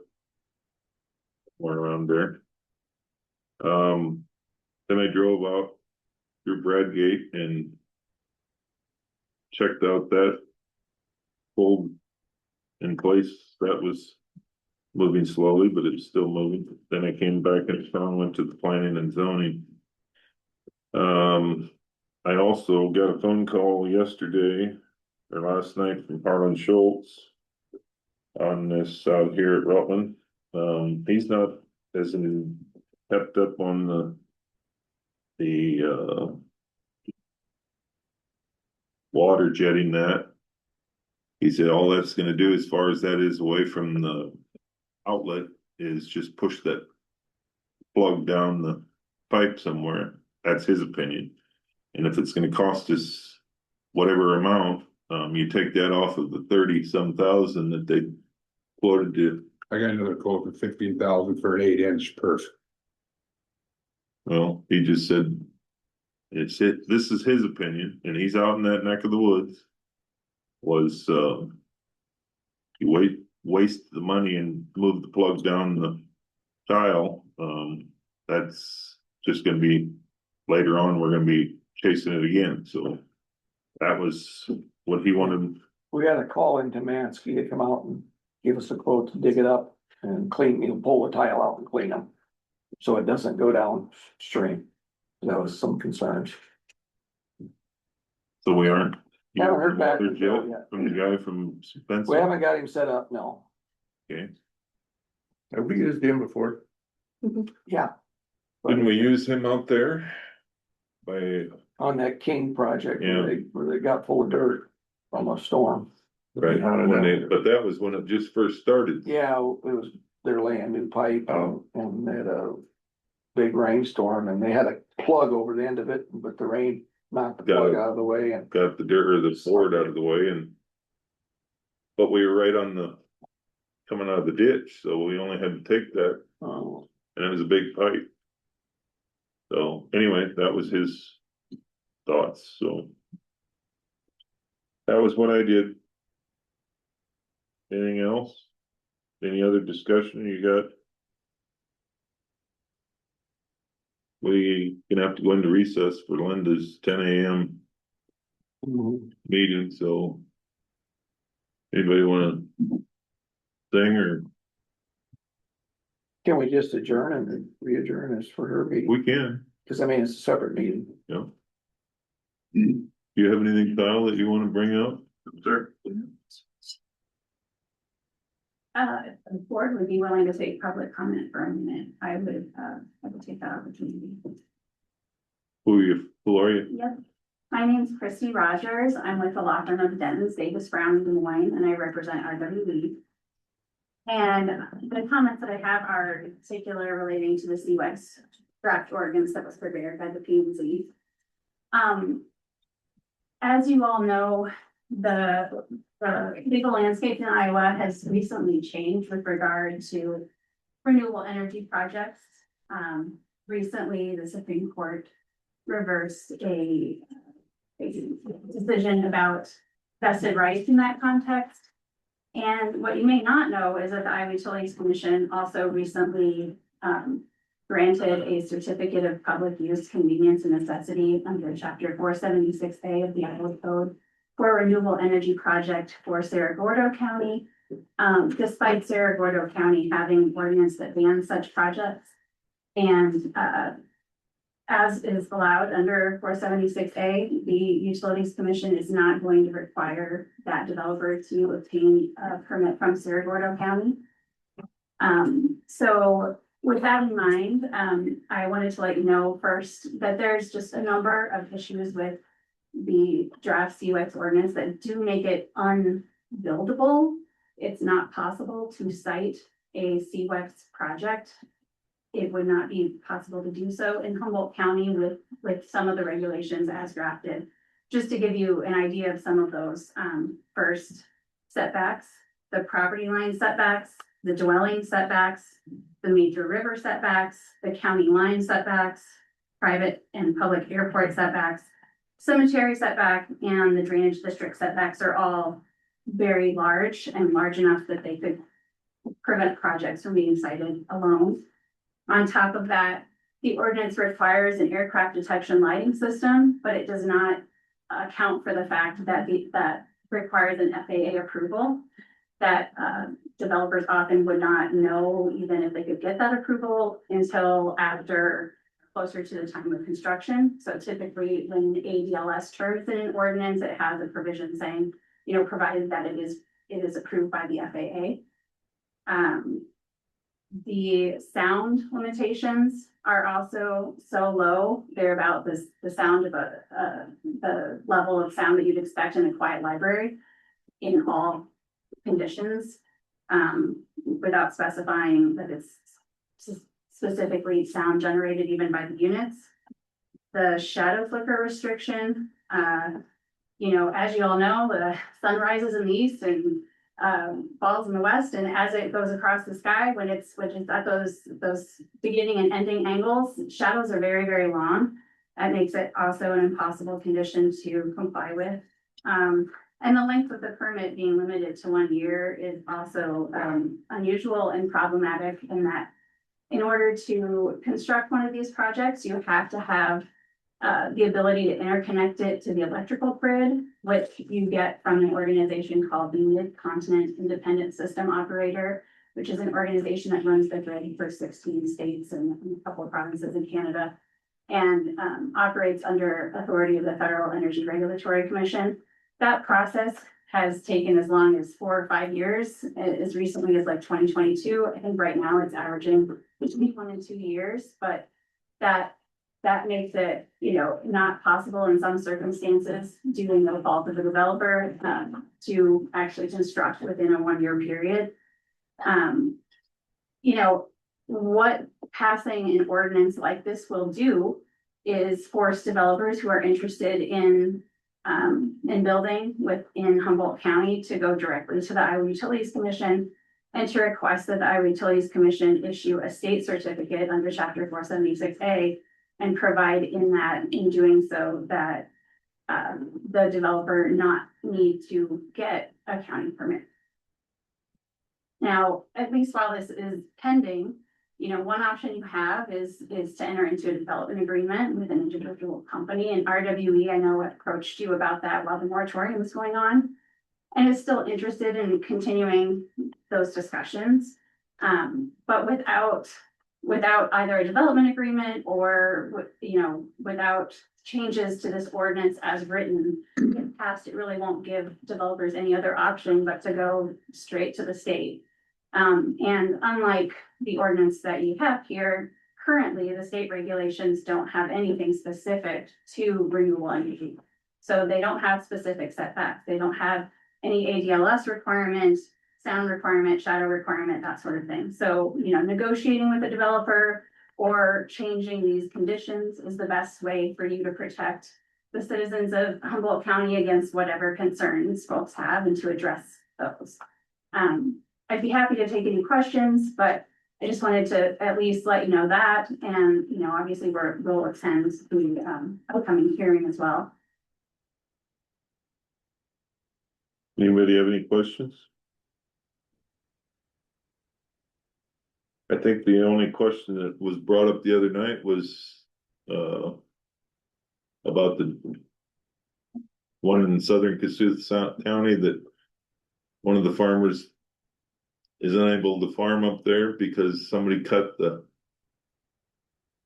Somewhere around there. Then I drove out through Bradgate and checked out that hold in place. That was moving slowly, but it's still moving. Then I came back and went to the planning and zoning. I also got a phone call yesterday or last night from Harlan Schultz on this out here at Rutland. He's not as kept up on the water jetting that. He said all that's gonna do, as far as that is away from the outlet, is just push that plug down the pipe somewhere. That's his opinion. And if it's gonna cost us whatever amount, you take that off of the 30-some thousand that they quoted to. I got another quote for 15,000 for an 8-inch perf. Well, he just said, this is his opinion, and he's out in that neck of the woods. Was, you waste the money and move the plugs down the tile. That's just gonna be, later on, we're gonna be chasing it again, so. That was what he wanted. We had a call in Mansky to come out and give us a quote to dig it up and clean, pull the tile out and clean them. So it doesn't go downstream. That was some concerns. So we aren't. Haven't heard back from Yet Joe yet. from the guy from Spencer. We haven't got him set up, no. Okay, Have we used him before? Yeah. didn't we use him out there? By, On that King project Yeah. where they got full of dirt from a storm. right, but that was when it just first started. Yeah, it was, they're laying new pipe and they had a big rainstorm and they had a plug over the end of it, but the rain knocked the Got plug it. out of the way and. Got the dirt or the board out of the way, and. But we were right on the, coming out of the ditch, so we only had to take that, Oh, and it was a big pipe. So anyway, that was his thoughts, so. That was what I did. Anything else? Any other discussion you got? We gonna have to go into recess for Linda's 10 a.m. meeting, so. Anybody wanna sing, or can we just adjourn and then re-adjourn this for her meeting? we can, Cause I mean, it's a separate meeting. you know? Do you have anything, Kyle, that you wanna bring up? Sir. If the board would be willing to take public comment for a minute, I would take that opportunity. Who are you? Yep. My name is Christy Rogers. I'm with the law firm of Dentons, Davis, Brown, and Des Moines, and I represent RWE. And the comments that I have are in particular relating to the CWEX draft ordinance that was prepared by the P&Z. As you all know, the legal landscape in Iowa has recently changed with regard to renewable energy projects. Recently, the Supreme Court reversed a decision about vested rights in that context. And what you may not know is that the Iowa Utilities Commission also recently granted a certificate of public use, convenience, and necessity under chapter 476A of the Iowa Code for a renewable energy project for Cerro Gordo County. Despite Cerro Gordo County having an ordinance that bans such projects. And as is allowed under 476A, the Utilities Commission is not going to require that developer to obtain a permit from Cerro Gordo County. So with that in mind, I wanted to let you know first that there's just a number of issues with the draft CUX ordinance that do make it unbuildable. It's not possible to cite a CUX project. It would not be possible to do so in Humboldt County with some of the regulations as drafted. Just to give you an idea of some of those, first setbacks, the property line setbacks, the dwelling setbacks, the major river setbacks, the county line setbacks, private and public airport setbacks, cemetery setback, and the drainage district setbacks are all very large and large enough that they could prevent projects from being cited alone. On top of that, the ordinance requires an aircraft detection lighting system, but it does not account for the fact that that requires an FAA approval that developers often would not know even if they could get that approval until after closer to the time of construction. So typically when ADLS terms in an ordinance, it has a provision saying, you know, provided that it is approved by the FAA. The sound limitations are also so low. They're about the sound of the level of sound that you'd expect in a quiet library in all conditions, without specifying that it's specifically sound generated even by the units. The shadow flicker restriction, you know, as you all know, the sun rises in the east and falls in the west, and as it goes across the sky, when it's at those beginning and ending angles, shadows are very, very long. That makes it also an impossible condition to comply with. And the length of the permit being limited to 1 year is also unusual and problematic in that in order to construct one of these projects, you have to have the ability to interconnect it to the electrical grid, which you get from an organization called the Mid-Continent Independent System Operator, which is an organization that runs the grid for 16 states and a couple of provinces in Canada, and operates under authority of the Federal Energy Regulatory Commission. That process has taken as long as 4 or 5 years, as recently as like 2022. I think right now it's averaging between 1 and 2 years, but that makes it, you know, not possible in some circumstances due to no fault of the developer to actually construct within a 1 year period. You know, what passing an ordinance like this will do is force developers who are interested in building within Humboldt County to go directly to the Iowa Utilities Commission and to request that the Iowa Utilities Commission issue a state certificate under Chapter 476A and provide in doing so that the developer not need to get a county permit. Now, at least while this is pending, you know, one option you have is to enter into a development agreement with an individual company, and RWE, I know, approached you about that while the moratorium was going on, and is still interested in continuing those discussions. But without either a development agreement or, you know, without changes to this ordinance as written, in past, it really won't give developers any other option but to go straight to the state. And unlike the ordinance that you have here, currently the state regulations don't have anything specific to renewable energy. So they don't have specific setbacks. They don't have any ADLS requirements, sound requirement, shadow requirement, that sort of thing. So, you know, negotiating with a developer or changing these conditions is the best way for you to protect the citizens of Humboldt County against whatever concerns folks have and to address those. I'd be happy to take any questions, but I just wanted to at least let you know that, and, you know, obviously we'll attend the upcoming hearing as well. Anybody have any questions? I think the only question that was brought up the other night was about the one in southern Cassuth County that one of the farmers is unable to farm up there because somebody cut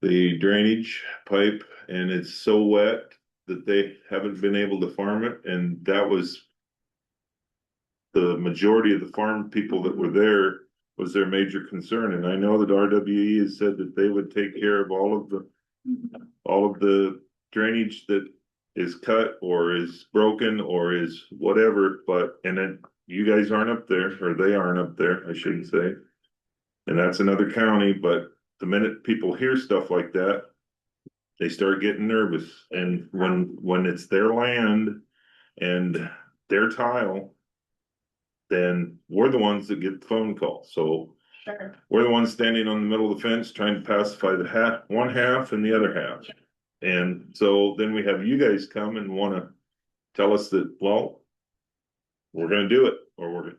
the drainage pipe and it's so wet that they haven't been able to farm it, and that was the majority of the farm people that were there was their major concern. And I know that RWE has said that they would take care of all of the drainage that is cut or is broken or is whatever, but, and then you guys aren't up there, or they aren't up there, I shouldn't say. And that's another county, but the minute people hear stuff like that, they start getting nervous. And when it's their land and their tile, then we're the ones that get the phone call. So Sure. we're the ones standing on the middle of the fence trying to pacify the one half and the other half. And so then we have you guys come and wanna tell us that, well, we're gonna do it, or we're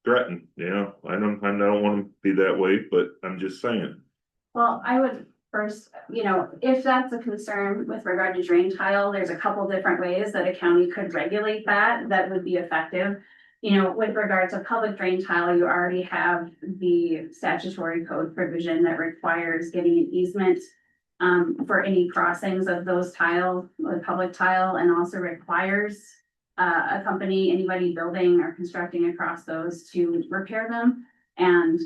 threaten, you know, I don't wanna be that way, but I'm just saying. Well, I would first, if that's a concern with regard to drain tile, there's a couple different ways that a county could regulate that would be effective. With regard to public drain tile, you already have the statutory code provision that requires getting an easement for any crossings of those tile, the public tile, and also requires a company, anybody building or constructing across those to repair them. And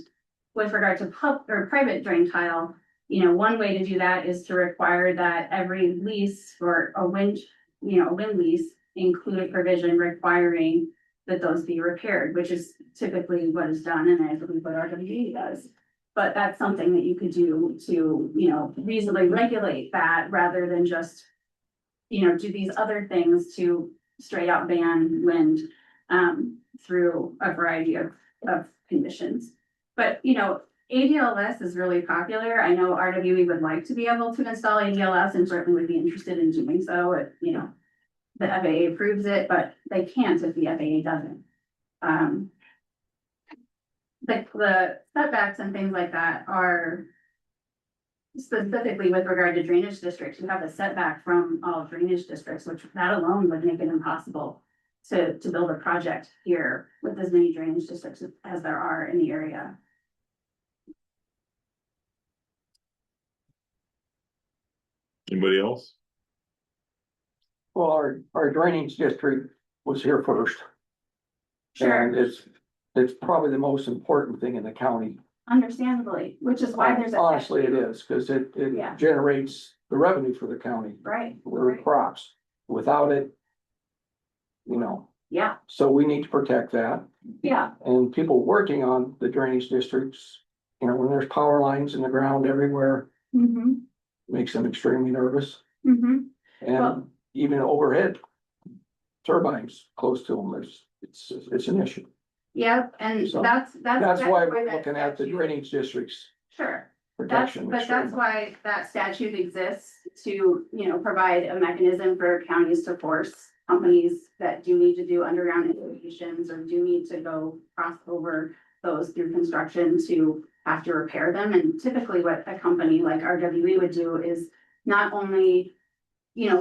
with regard to private drain tile, one way to do that is to require that every lease for a wind lease include a provision requiring that those be repaired, which is typically what is done, and I believe what RWE does. But that's something that you could do to, reasonably regulate that rather than just, do these other things to straight out ban wind through a variety of conditions. But, ADLS is really popular. I know RWE would like to be able to install ADLS and certainly would be interested in doing so if, the FAA approves it, but they can't if the FAA doesn't. The setbacks and things like that are specifically with regard to drainage districts. You have a setback from all drainage districts, which that alone would make it impossible to build a project here with as many drainage districts as there are in the area. Anybody else? Well, our drainage district was here first. Sure. And it's probably the most important thing in the county. Understandably, which is why there's a. Honestly, it is, because it Yeah. generates the revenue for the county. Right. With crops. Without it, Yeah, so we need to protect that. yeah, And people working on the drainage districts, when there's power lines in the ground everywhere, makes them extremely nervous. Well- And even overhead turbines close to them, it's an issue. yep, and So, that's. That's why we're that looking at the statute- drainage districts Sure. protection. But that's why that statute exists to, provide a mechanism for counties to force companies that do need to do underground installations or do need to go cross over those through construction to have to repair them. And typically what a company like RWE would do is not only,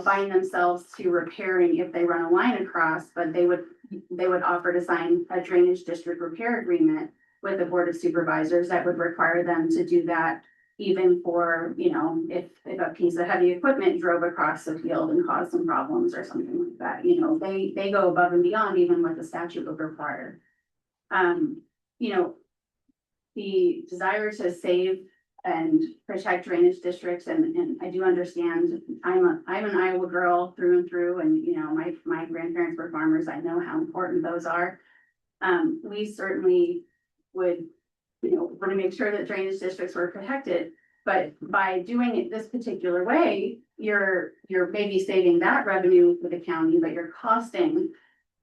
bind themselves to repairing if they run a line across, but they would offer to sign a drainage district repair agreement with the Board of Supervisors that would require them to do that even for, if a piece of heavy equipment drove across the field and caused some problems or something like that, they go above and beyond even what the statute would require. The desire to save and protect drainage districts, and I do understand, I'm an Iowa girl through and through, and, my grandparents were farmers, I know how important those are. We certainly would, want to make sure that drainage districts were protected. But by doing it this particular way, you're maybe saving that revenue for the county, but you're costing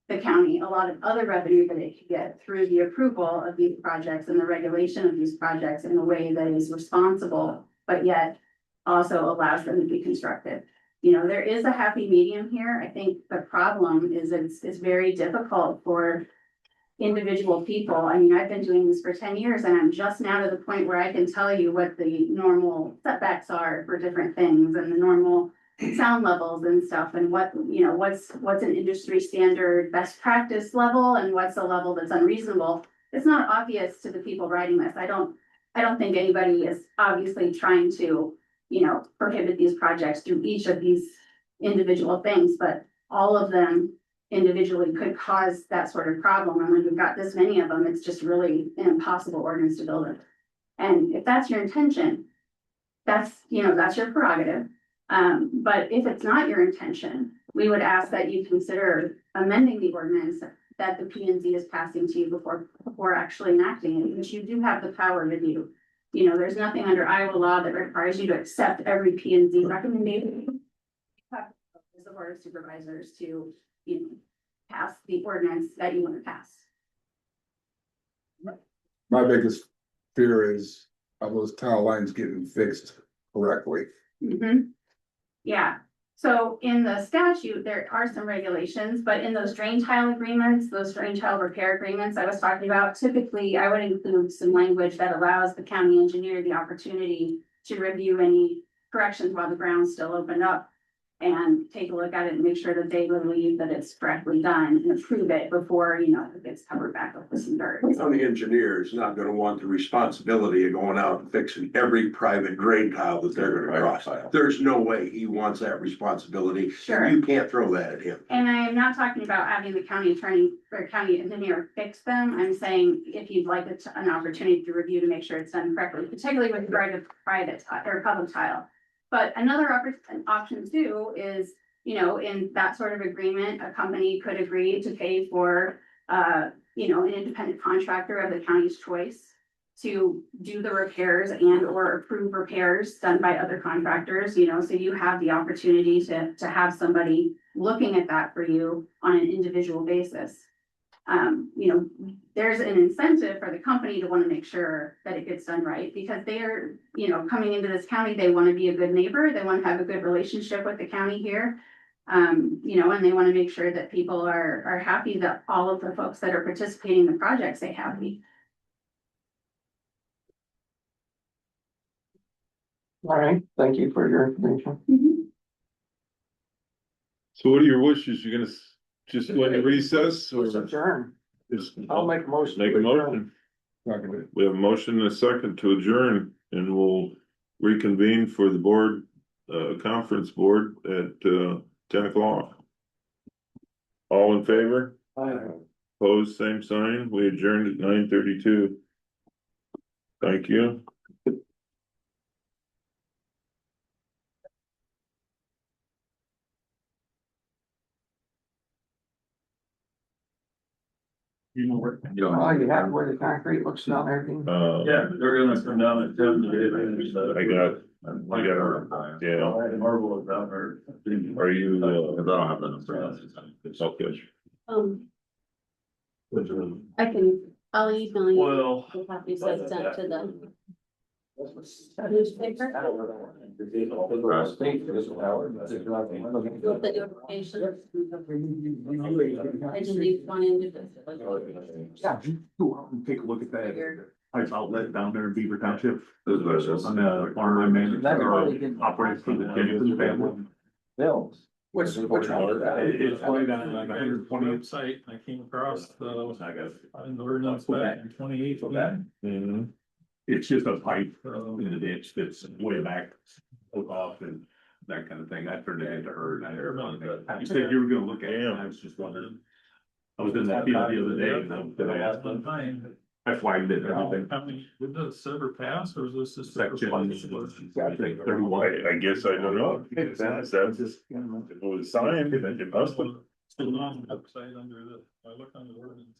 the county a lot of other revenue that it could get through the approval of these projects and the regulation of these projects in a way that is responsible, but yet also allows them to be constructed. There is a happy medium here. I think the problem is it's very difficult for individual people. I mean, I've been doing this for 10 years and I'm just now to the point where I can tell you what the normal setbacks are for different things and the normal sound levels and stuff, and what's an industry standard best practice level and what's a level that's unreasonable. It's not obvious to the people writing this. I don't think anybody is obviously trying to, prohibit these projects through each of these individual things, but all of them individually could cause that sort of problem. And when you've got this many of them, it's just really an impossible ordinance to build it. And if that's your intention, that's your prerogative. But if it's not your intention, we would ask that you consider amending the ordinance that the P and Z is passing to you before actually enacting it, which you do have the power to do. You know, there's nothing under Iowa law that requires you to accept every P and Z recommendation. You have to vote as the board of supervisors to, you know, pass the ordinance that you want to pass. My biggest fear is, are those tile lines getting fixed correctly? Yeah, so in the statute, there are some regulations, but in those drain tile agreements, those drain tile repair agreements I was talking about, typically I would include some language that allows the county engineer the opportunity to review any corrections while the ground's still open up and take a look at it and make sure that they believe that it's correctly done and approve it before, you know, it gets covered back up with some dirt. The county engineer is not gonna want the responsibility of going out and fixing every private drain tile that they're gonna cross. There's no way he wants that responsibility. Sure. You can't throw that at him. And I am not talking about having the county attorney or county engineer fix them. I'm saying if you'd like an opportunity to review to make sure it's done correctly, particularly with regard to private or public tile. But another option too is, you know, in that sort of agreement, a company could agree to pay for, you know, an independent contractor of the county's choice to do the repairs and or approve repairs done by other contractors, you know, so you have the opportunity to have somebody looking at that for you on an individual basis. You know, there's an incentive for the company to want to make sure that it gets done right because they are, you know, coming into this county, they want to be a good neighbor. They want to have a good relationship with the county here. You know, and they want to make sure that people are happy that all of the folks that are participating in the projects, they happy. All right, thank you for your information. So what are your wishes? You're gonna just go into recess or Let's adjourn. just? I'll make a motion. Make a motion. We have a motion and a second to adjourn and we'll reconvene for the board, conference board at, 10 o'clock. All in favor? Opposed, same sign. We adjourned at 9:32. Thank you. You know where? Oh, you have where the concrete looks down there. Yeah, they're gonna come down at 10 today. I got, yeah. Marvel is out there. Are you, I don't have the number. okay. I can, I'll email you Well. the copies I sent to them. Newspaper. With the notification. I just leave one into this. Take a look at that pipe outlet down there in Beaver Township. On the farm I manage, operates for the Jacobson family. Bills. Which one? It's right on 120th site. I came across an ordinance back in 2018. It's just a pipe in the ditch that's way back, hook off and that kind of thing. I turned it into her and you said you were gonna look at it. I was just wondering. I was in that field the other day and I asked one time. I flagged it and everything. How many, did this ever pass or is this just? Section, I think 31. I guess I don't know. That's just, it was signed, it must have. Still on the website under the, I look on the ordinance.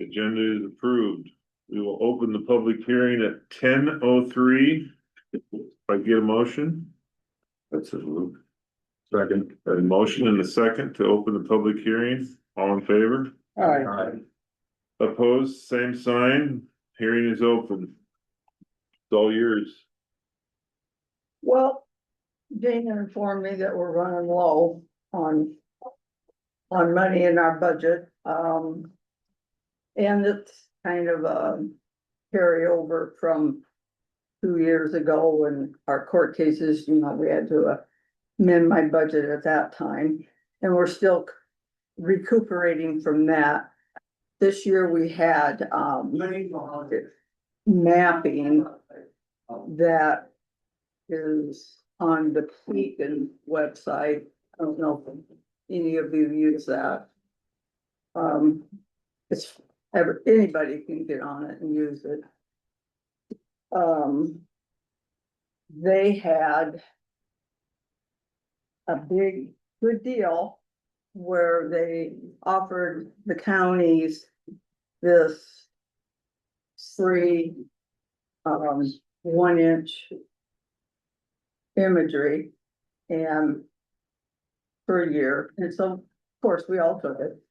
Agenda is approved. We will open the public hearing at 10:03. If I get a motion. That's a move. Second. A motion and a second to open the public hearing. All in favor? Alright, Opposed, same sign. Hearing is open. It's all yours. Well, Dana informed me that we're running low on. On money in our budget, and it's kind of a carryover from 2 years ago when our court cases, we had to amend my budget at that time. And we're still recuperating from that. This year we had, mapping that is on the Beacon website. I don't know if any of you use that. Anybody can get on it and use it. They had a good deal where they offered the counties this free 1-inch imagery and per year, and so of course we all took it.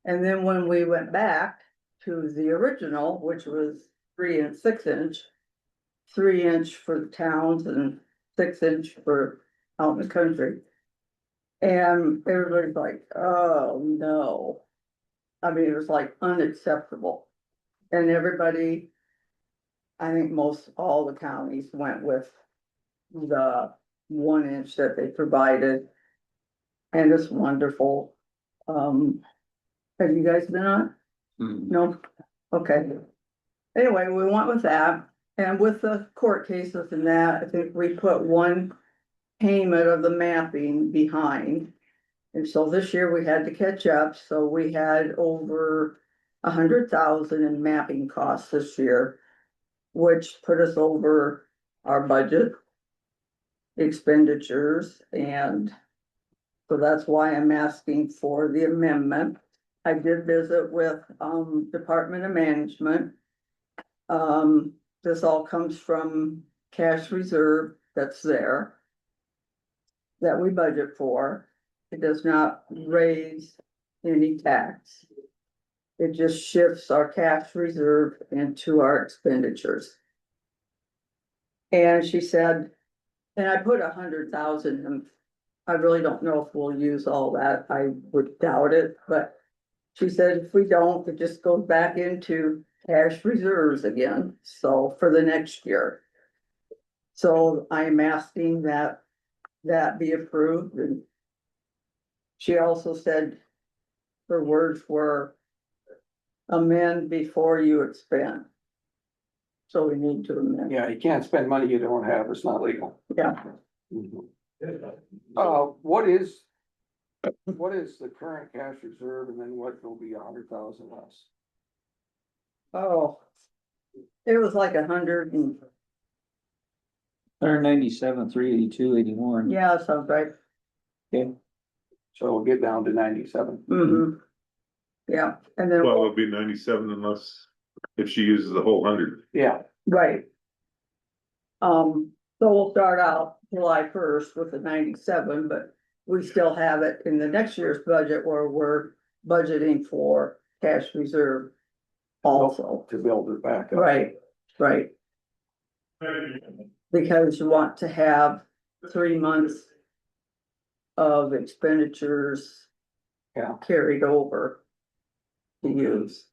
And then when we went back to the original, which was 3 and 6 inch, 3-inch for the towns and 6-inch for out in the country. And everybody's like, oh no. I mean, it was like unacceptable. And everybody, I think all the counties went with the 1-inch that they provided. And it's wonderful. Have you guys been on it? No? Okay. Anyway, we went with that, and with the court cases and that, I think we put one payment of the mapping behind. And so this year we had to catch up, so we had over 100,000 in mapping costs this year, which put us over our budget expenditures, and so that's why I'm asking for the amendment. I did visit with Department of Management. This all comes from cash reserve that's there that we budget for. It does not raise any tax. It just shifts our cash reserve into our expenditures. And she said, and I put 100,000 in. I really don't know if we'll use all that. I would doubt it, but she said if we don't, it just goes back into cash reserves again. So for the next year. So I'm asking that be approved. And she also said her words were amend before you expend. So we need to amend. yeah, you can't spend money you don't have, it's not legal. Yeah. What is the current cash reserve, and then what will be 100,000 less? Oh, it was like 100 and, 197, 382, 81. yeah, sounds right. So we'll get down to 97. Mm-hmm. Yeah, and then, Well, it'll be 97 unless if she uses the whole 100. Yeah, right. So we'll start out July 1st with the 97, but we still have it in the next year's budget where we're budgeting for cash reserve also. to build it back up. Right. Because you want to have 3 months of expenditures. Yeah. Carried over to use.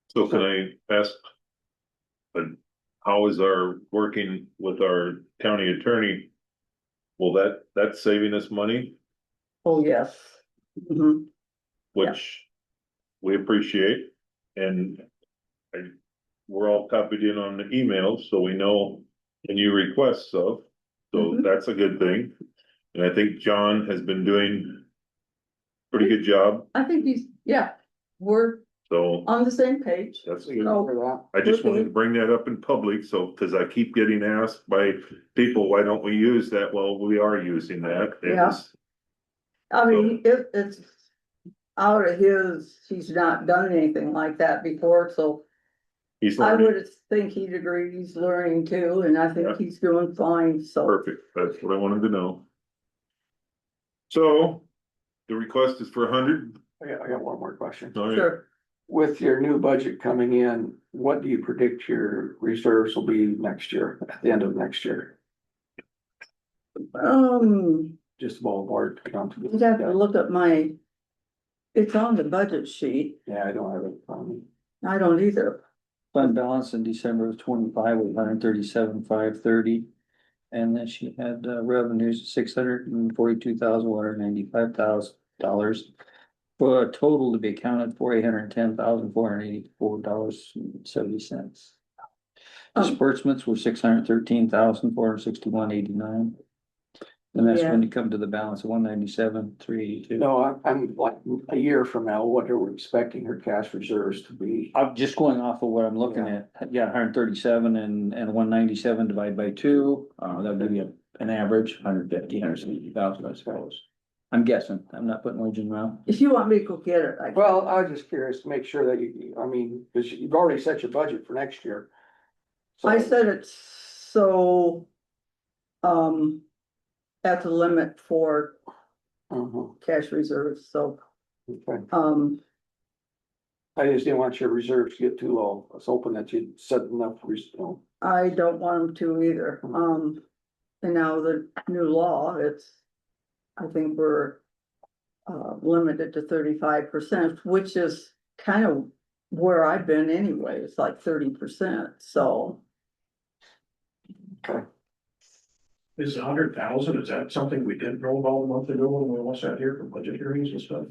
So can I ask? How is our working with our county attorney? Will that's saving us money, Oh, yes. Mhm. which we appreciate, and we're all copied in on the emails, so we know any requests of, so Mhm. that's a good thing. And I think John has been doing a pretty good job, I think we're so on the same page. that's So you good. know for that. I just wanted to bring that up in public, so, cause I keep getting asked by people, why don't we use that? Well, we are using that. Yeah. I mean, out of he's not done anything like that before, so He's I learning. would think he'd agree he's learning too, and I Yeah. think he's doing fine, so. Perfect, that's what I wanted to know. So, the request is for 100. I got one more question. All right. Sure. With your new budget coming in, what do you predict your reserves will be next year, at the end of next year? Just ballpark. You'd have to look at it's on the budget sheet, Yeah, I don't have it on me. I don't either. Fund balance in December of 25 was 137,530. And then she had revenues $642,195,000. For a total to be accounted for $810,484.70. Disbursements were $613,461.89. And that's when you come to the balance of 197,382. No, I'm like a year from now, what are we expecting her cash reserves to be? I'm just going off of what I'm looking at. Yeah, 137 and 197 divided by 2, that would give you an average, 150, 160,000, I suppose. I'm guessing, I'm not putting words in your mouth. If you want me to go get it, I. Well, I was just curious to make sure that because you've already set your budget for next year. I So- said it's so. At the limit for cash reserves, so, Okay, I I just didn't want your reserves to get too low. I was hoping that you'd set enough, I don't want them to either, and now the new law, I think we're. Limited to 35%, which is kind of where I've been anyway, it's like 30%, so. Okay. Is 100,000, is that something we didn't know about a month ago when we all sat here for budget hearings and stuff?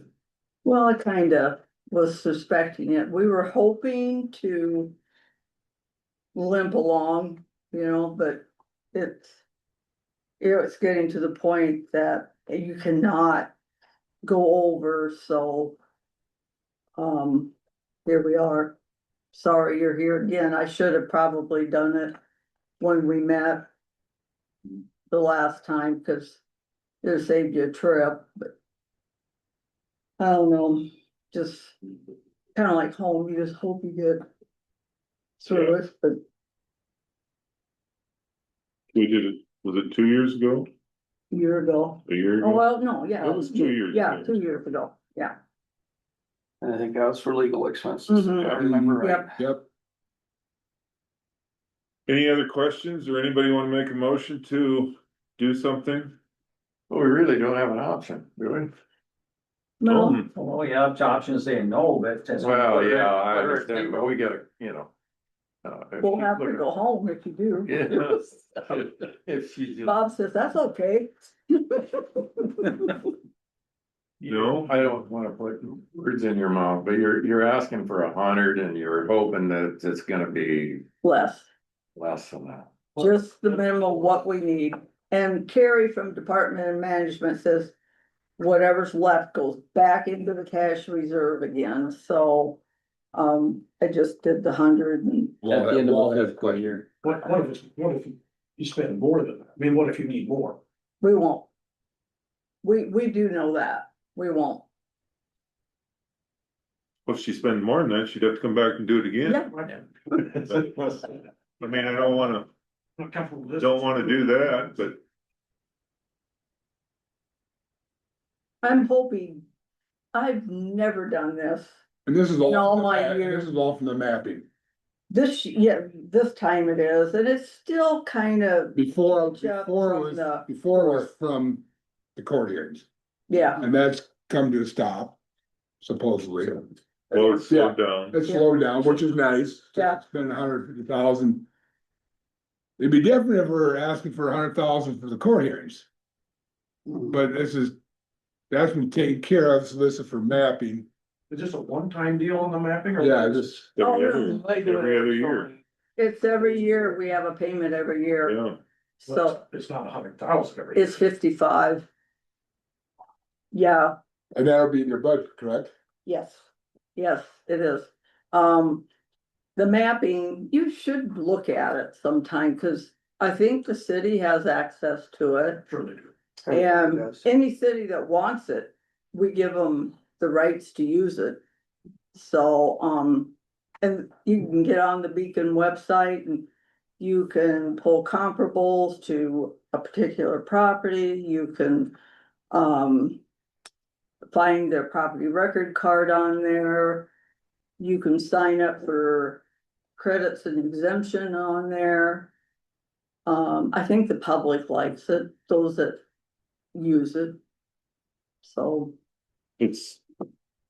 Well, I kind of was suspecting it, we were hoping to. Limp along, but it's getting to the point that you cannot go over, so. Here we are. Sorry, you're here again. I should have probably done it when we met. The last time, cause it saved you a trip, but. I don't know, just kinda like home, you just hope you get. Through it, but We did it, was it 2 years ago? a year ago. A year Oh, ago? well, no, yeah. That was 2 years Yeah, ago. 2 years ago, yeah. And I think that was for legal expenses, if I Mhm. remember right. Yep. Yep. Any other questions or anybody want to make a motion to do something? Well, we really don't have an option, do we? No, Oh, yeah, option saying no, but. Well, yeah, I understand, but we gotta, if we'll she's have to looking- go home if you do. Yeah. If she's just, Bob says, that's okay. No? I don't wanna put words in your mouth, but you're asking for 100 and you're hoping that it's gonna be Less, less than that. just the minimum what we need. And Carrie from Department of Management says. Whatever's left goes back into the cash reserve again, so. I just did the 100 and At the end of Walt the has fiscal year. What if you spend more than that? I mean, what if you need more? we won't. We do know that, we won't. Well, if she spent more than that, she'd have to come back and do it again. I mean, I don't wanna do that, but I'm hoping, I've never done this. And this is all. In all from the my map- years. This is all from the mapping. This time it is, and it's still kind of, Before it From was from the court hearings, yeah, and that's come to a stop, supposedly. well, it's slowed down. It's slowed down, which is nice. Yeah. Spend 150,000. It'd be different if we're asking for 100,000 for the court hearings. But that's been taken care of, so this is for mapping. Is this a one-time deal on the mapping or? Yeah, just, Every Oh, other, they do it every other year, it's every year, we have a payment every year, yeah. so It's not 100,000 every. it's 55. Yeah, and that'll be in your budget, correct? yes, it is. The mapping, you should look at it sometime, cause I think the city has access to it. Sure they do. And any city that wants it, we give them the rights to use it. So, and you can get on the Beacon website and you can pull comparables to a particular property, you can, find their property record card on there. You can sign up for credits and exemption on there. I think the public likes it, those that use it. So, It's,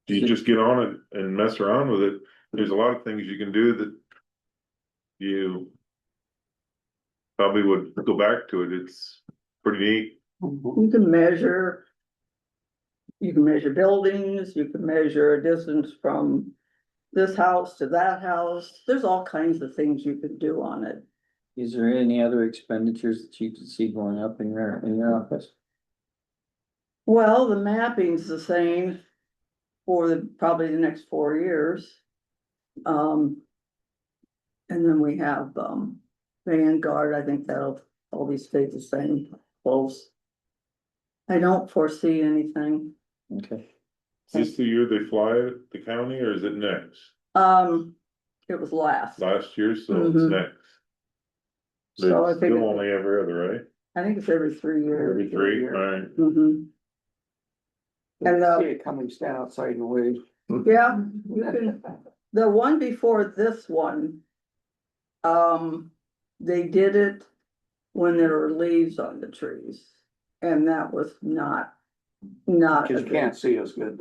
you just get on it and mess around with it. There's a lot of things you can do that you probably would go back to it. It's pretty neat. you can measure. You can measure buildings, you can measure a distance from this house to that house. There's all kinds of things you can do on it. Is there any other expenditures that you can see going up in your office? Well, the mapping's the same for probably the next 4 years. And then we have, Vanguard, I think that'll always stay the same, close. I don't foresee anything. Okay. Is this the year they fly it, the county, or is it next? It was last. Last year, so it's Mhm. next. So I It's think, still only every other, right? I think it's every 3 years. Every three, alright. Mhm. And See it coming, stand outside and wave. Yeah, you can, the one before this one. They did it when there were leaves on the trees. And that was not. Cause you can't see us good.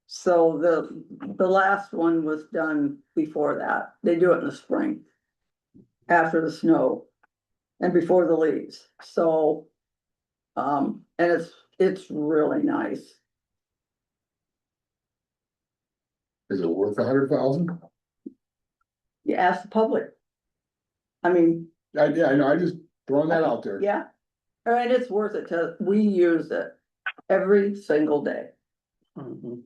So the last one was done before that. They do it in the spring. After the snow. And before the leaves, so. And it's really nice. Is it worth 100,000? You ask the public. I mean, Yeah, I know, I just throwing that out there. yeah, and it's worth it we use it every single day. Mhm.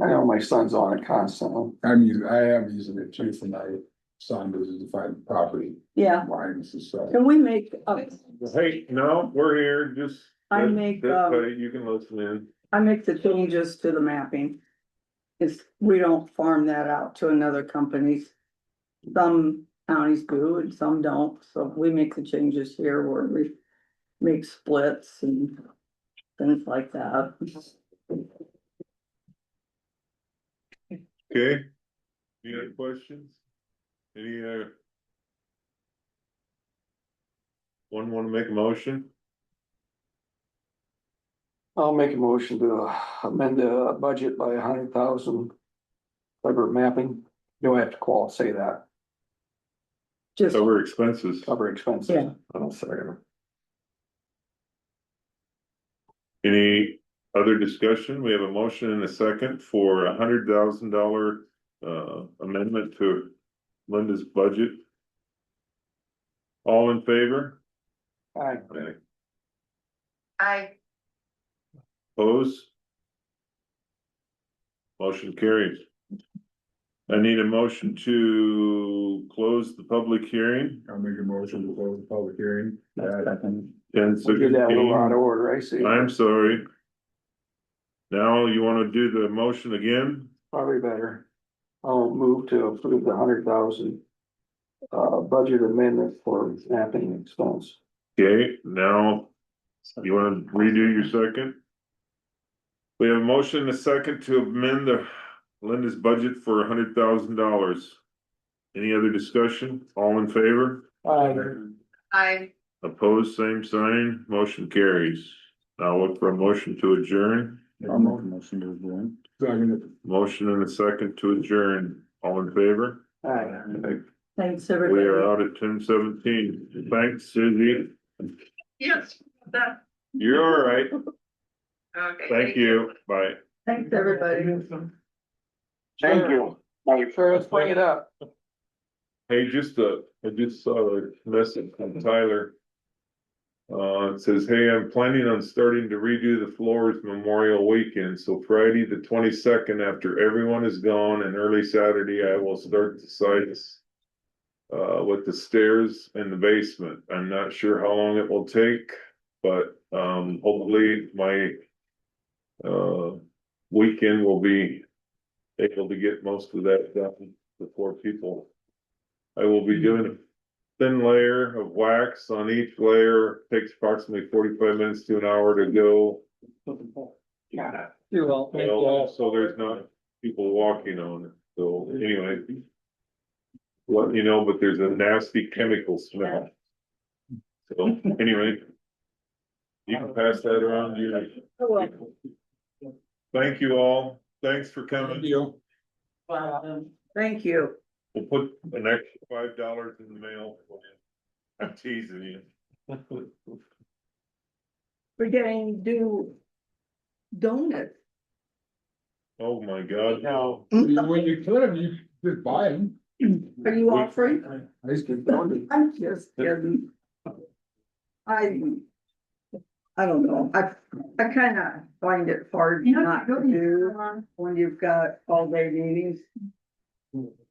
I know my son's on it constantly. I am using it too for my son, to find property Yeah, lines and stuff. can we make, Hey, no, we're here, just. I make, You can listen in. I make the changes to the mapping. We don't farm that out to another companies. Some counties do and some don't, so we make the changes here where we make splits and things like that. Okay. Any other questions? Any one wanna make a motion? I'll make a motion to amend the budget by 100,000. Cover mapping, do I have to say that, Just, Cover expenses. cover expenses? Yeah. I'll second. Any other discussion? We have a motion and a second for $100,000 amendment to Linda's budget. All in favor? Aye. I, Opposed? Motion carries. I need a motion to close the public hearing. I'll make a motion to close the public hearing. Second. 10:16. We did that a little out of order, I see. I'm sorry. Now you wanna do the motion again? Probably better. I'll move to approve the 100,000. Budget amendment for mapping expense. Okay, now you wanna redo your second? We have a motion and a second to amend Linda's budget for $100,000. Any other discussion? All in favor? I, Opposed, same sign, motion carries. Now look for a motion to adjourn. I'll make a motion to adjourn. Second. Motion and a second to adjourn. All in favor? Aye. thanks We everybody. are out at 10:17. Thanks, Suzie. yes, that, You're all right. okay. Thank you. Bye. Thanks, everybody. Thank you. Sure, let's bring it up. Hey, I just saw a message from Tyler. It says, hey, I'm planning on starting to redo the floors Memorial Weekend, so Friday, the 22nd, after everyone is gone, and early Saturday, I will start the sites. With the stairs and the basement. I'm not sure how long it will take, but, hopefully my, weekend will be able to get most of that done before people. I will be doing a thin layer of wax on each layer, takes approximately 45 minutes to an hour to go. You're welcome. Well, so there's not people walking on it, so anyway. Let you know, but there's a nasty chemical smell. So anyway. You can pass that around, you. Thank you all, thanks for coming. Thank you. We'll put an extra $5 in the mail for you. I'm teasing you. We're getting do donuts. Oh, my God. No. When you could, you just buy them. Are you offering? I used to. I'm just kidding. I don't know, I kinda find it hard not to do when you've got all day meetings.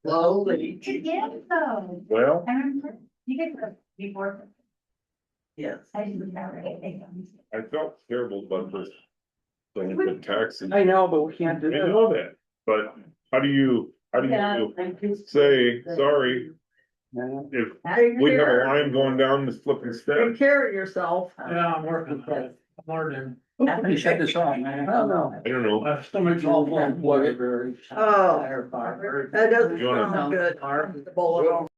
Slowly. Yeah, so, Well, I remember, you get the before. Yes. I didn't know anything. I felt terrible about this. The taxes. I know, but we can't I do that. know that, but how do you say, sorry, if we have a line going down this flipping Take step? care of yourself. Yeah, I'm working on it. I'm learning. After you shut this off, man. I don't know. I don't know. My stomach's all full. Oh, that doesn't You wanna- sound good. The bullet.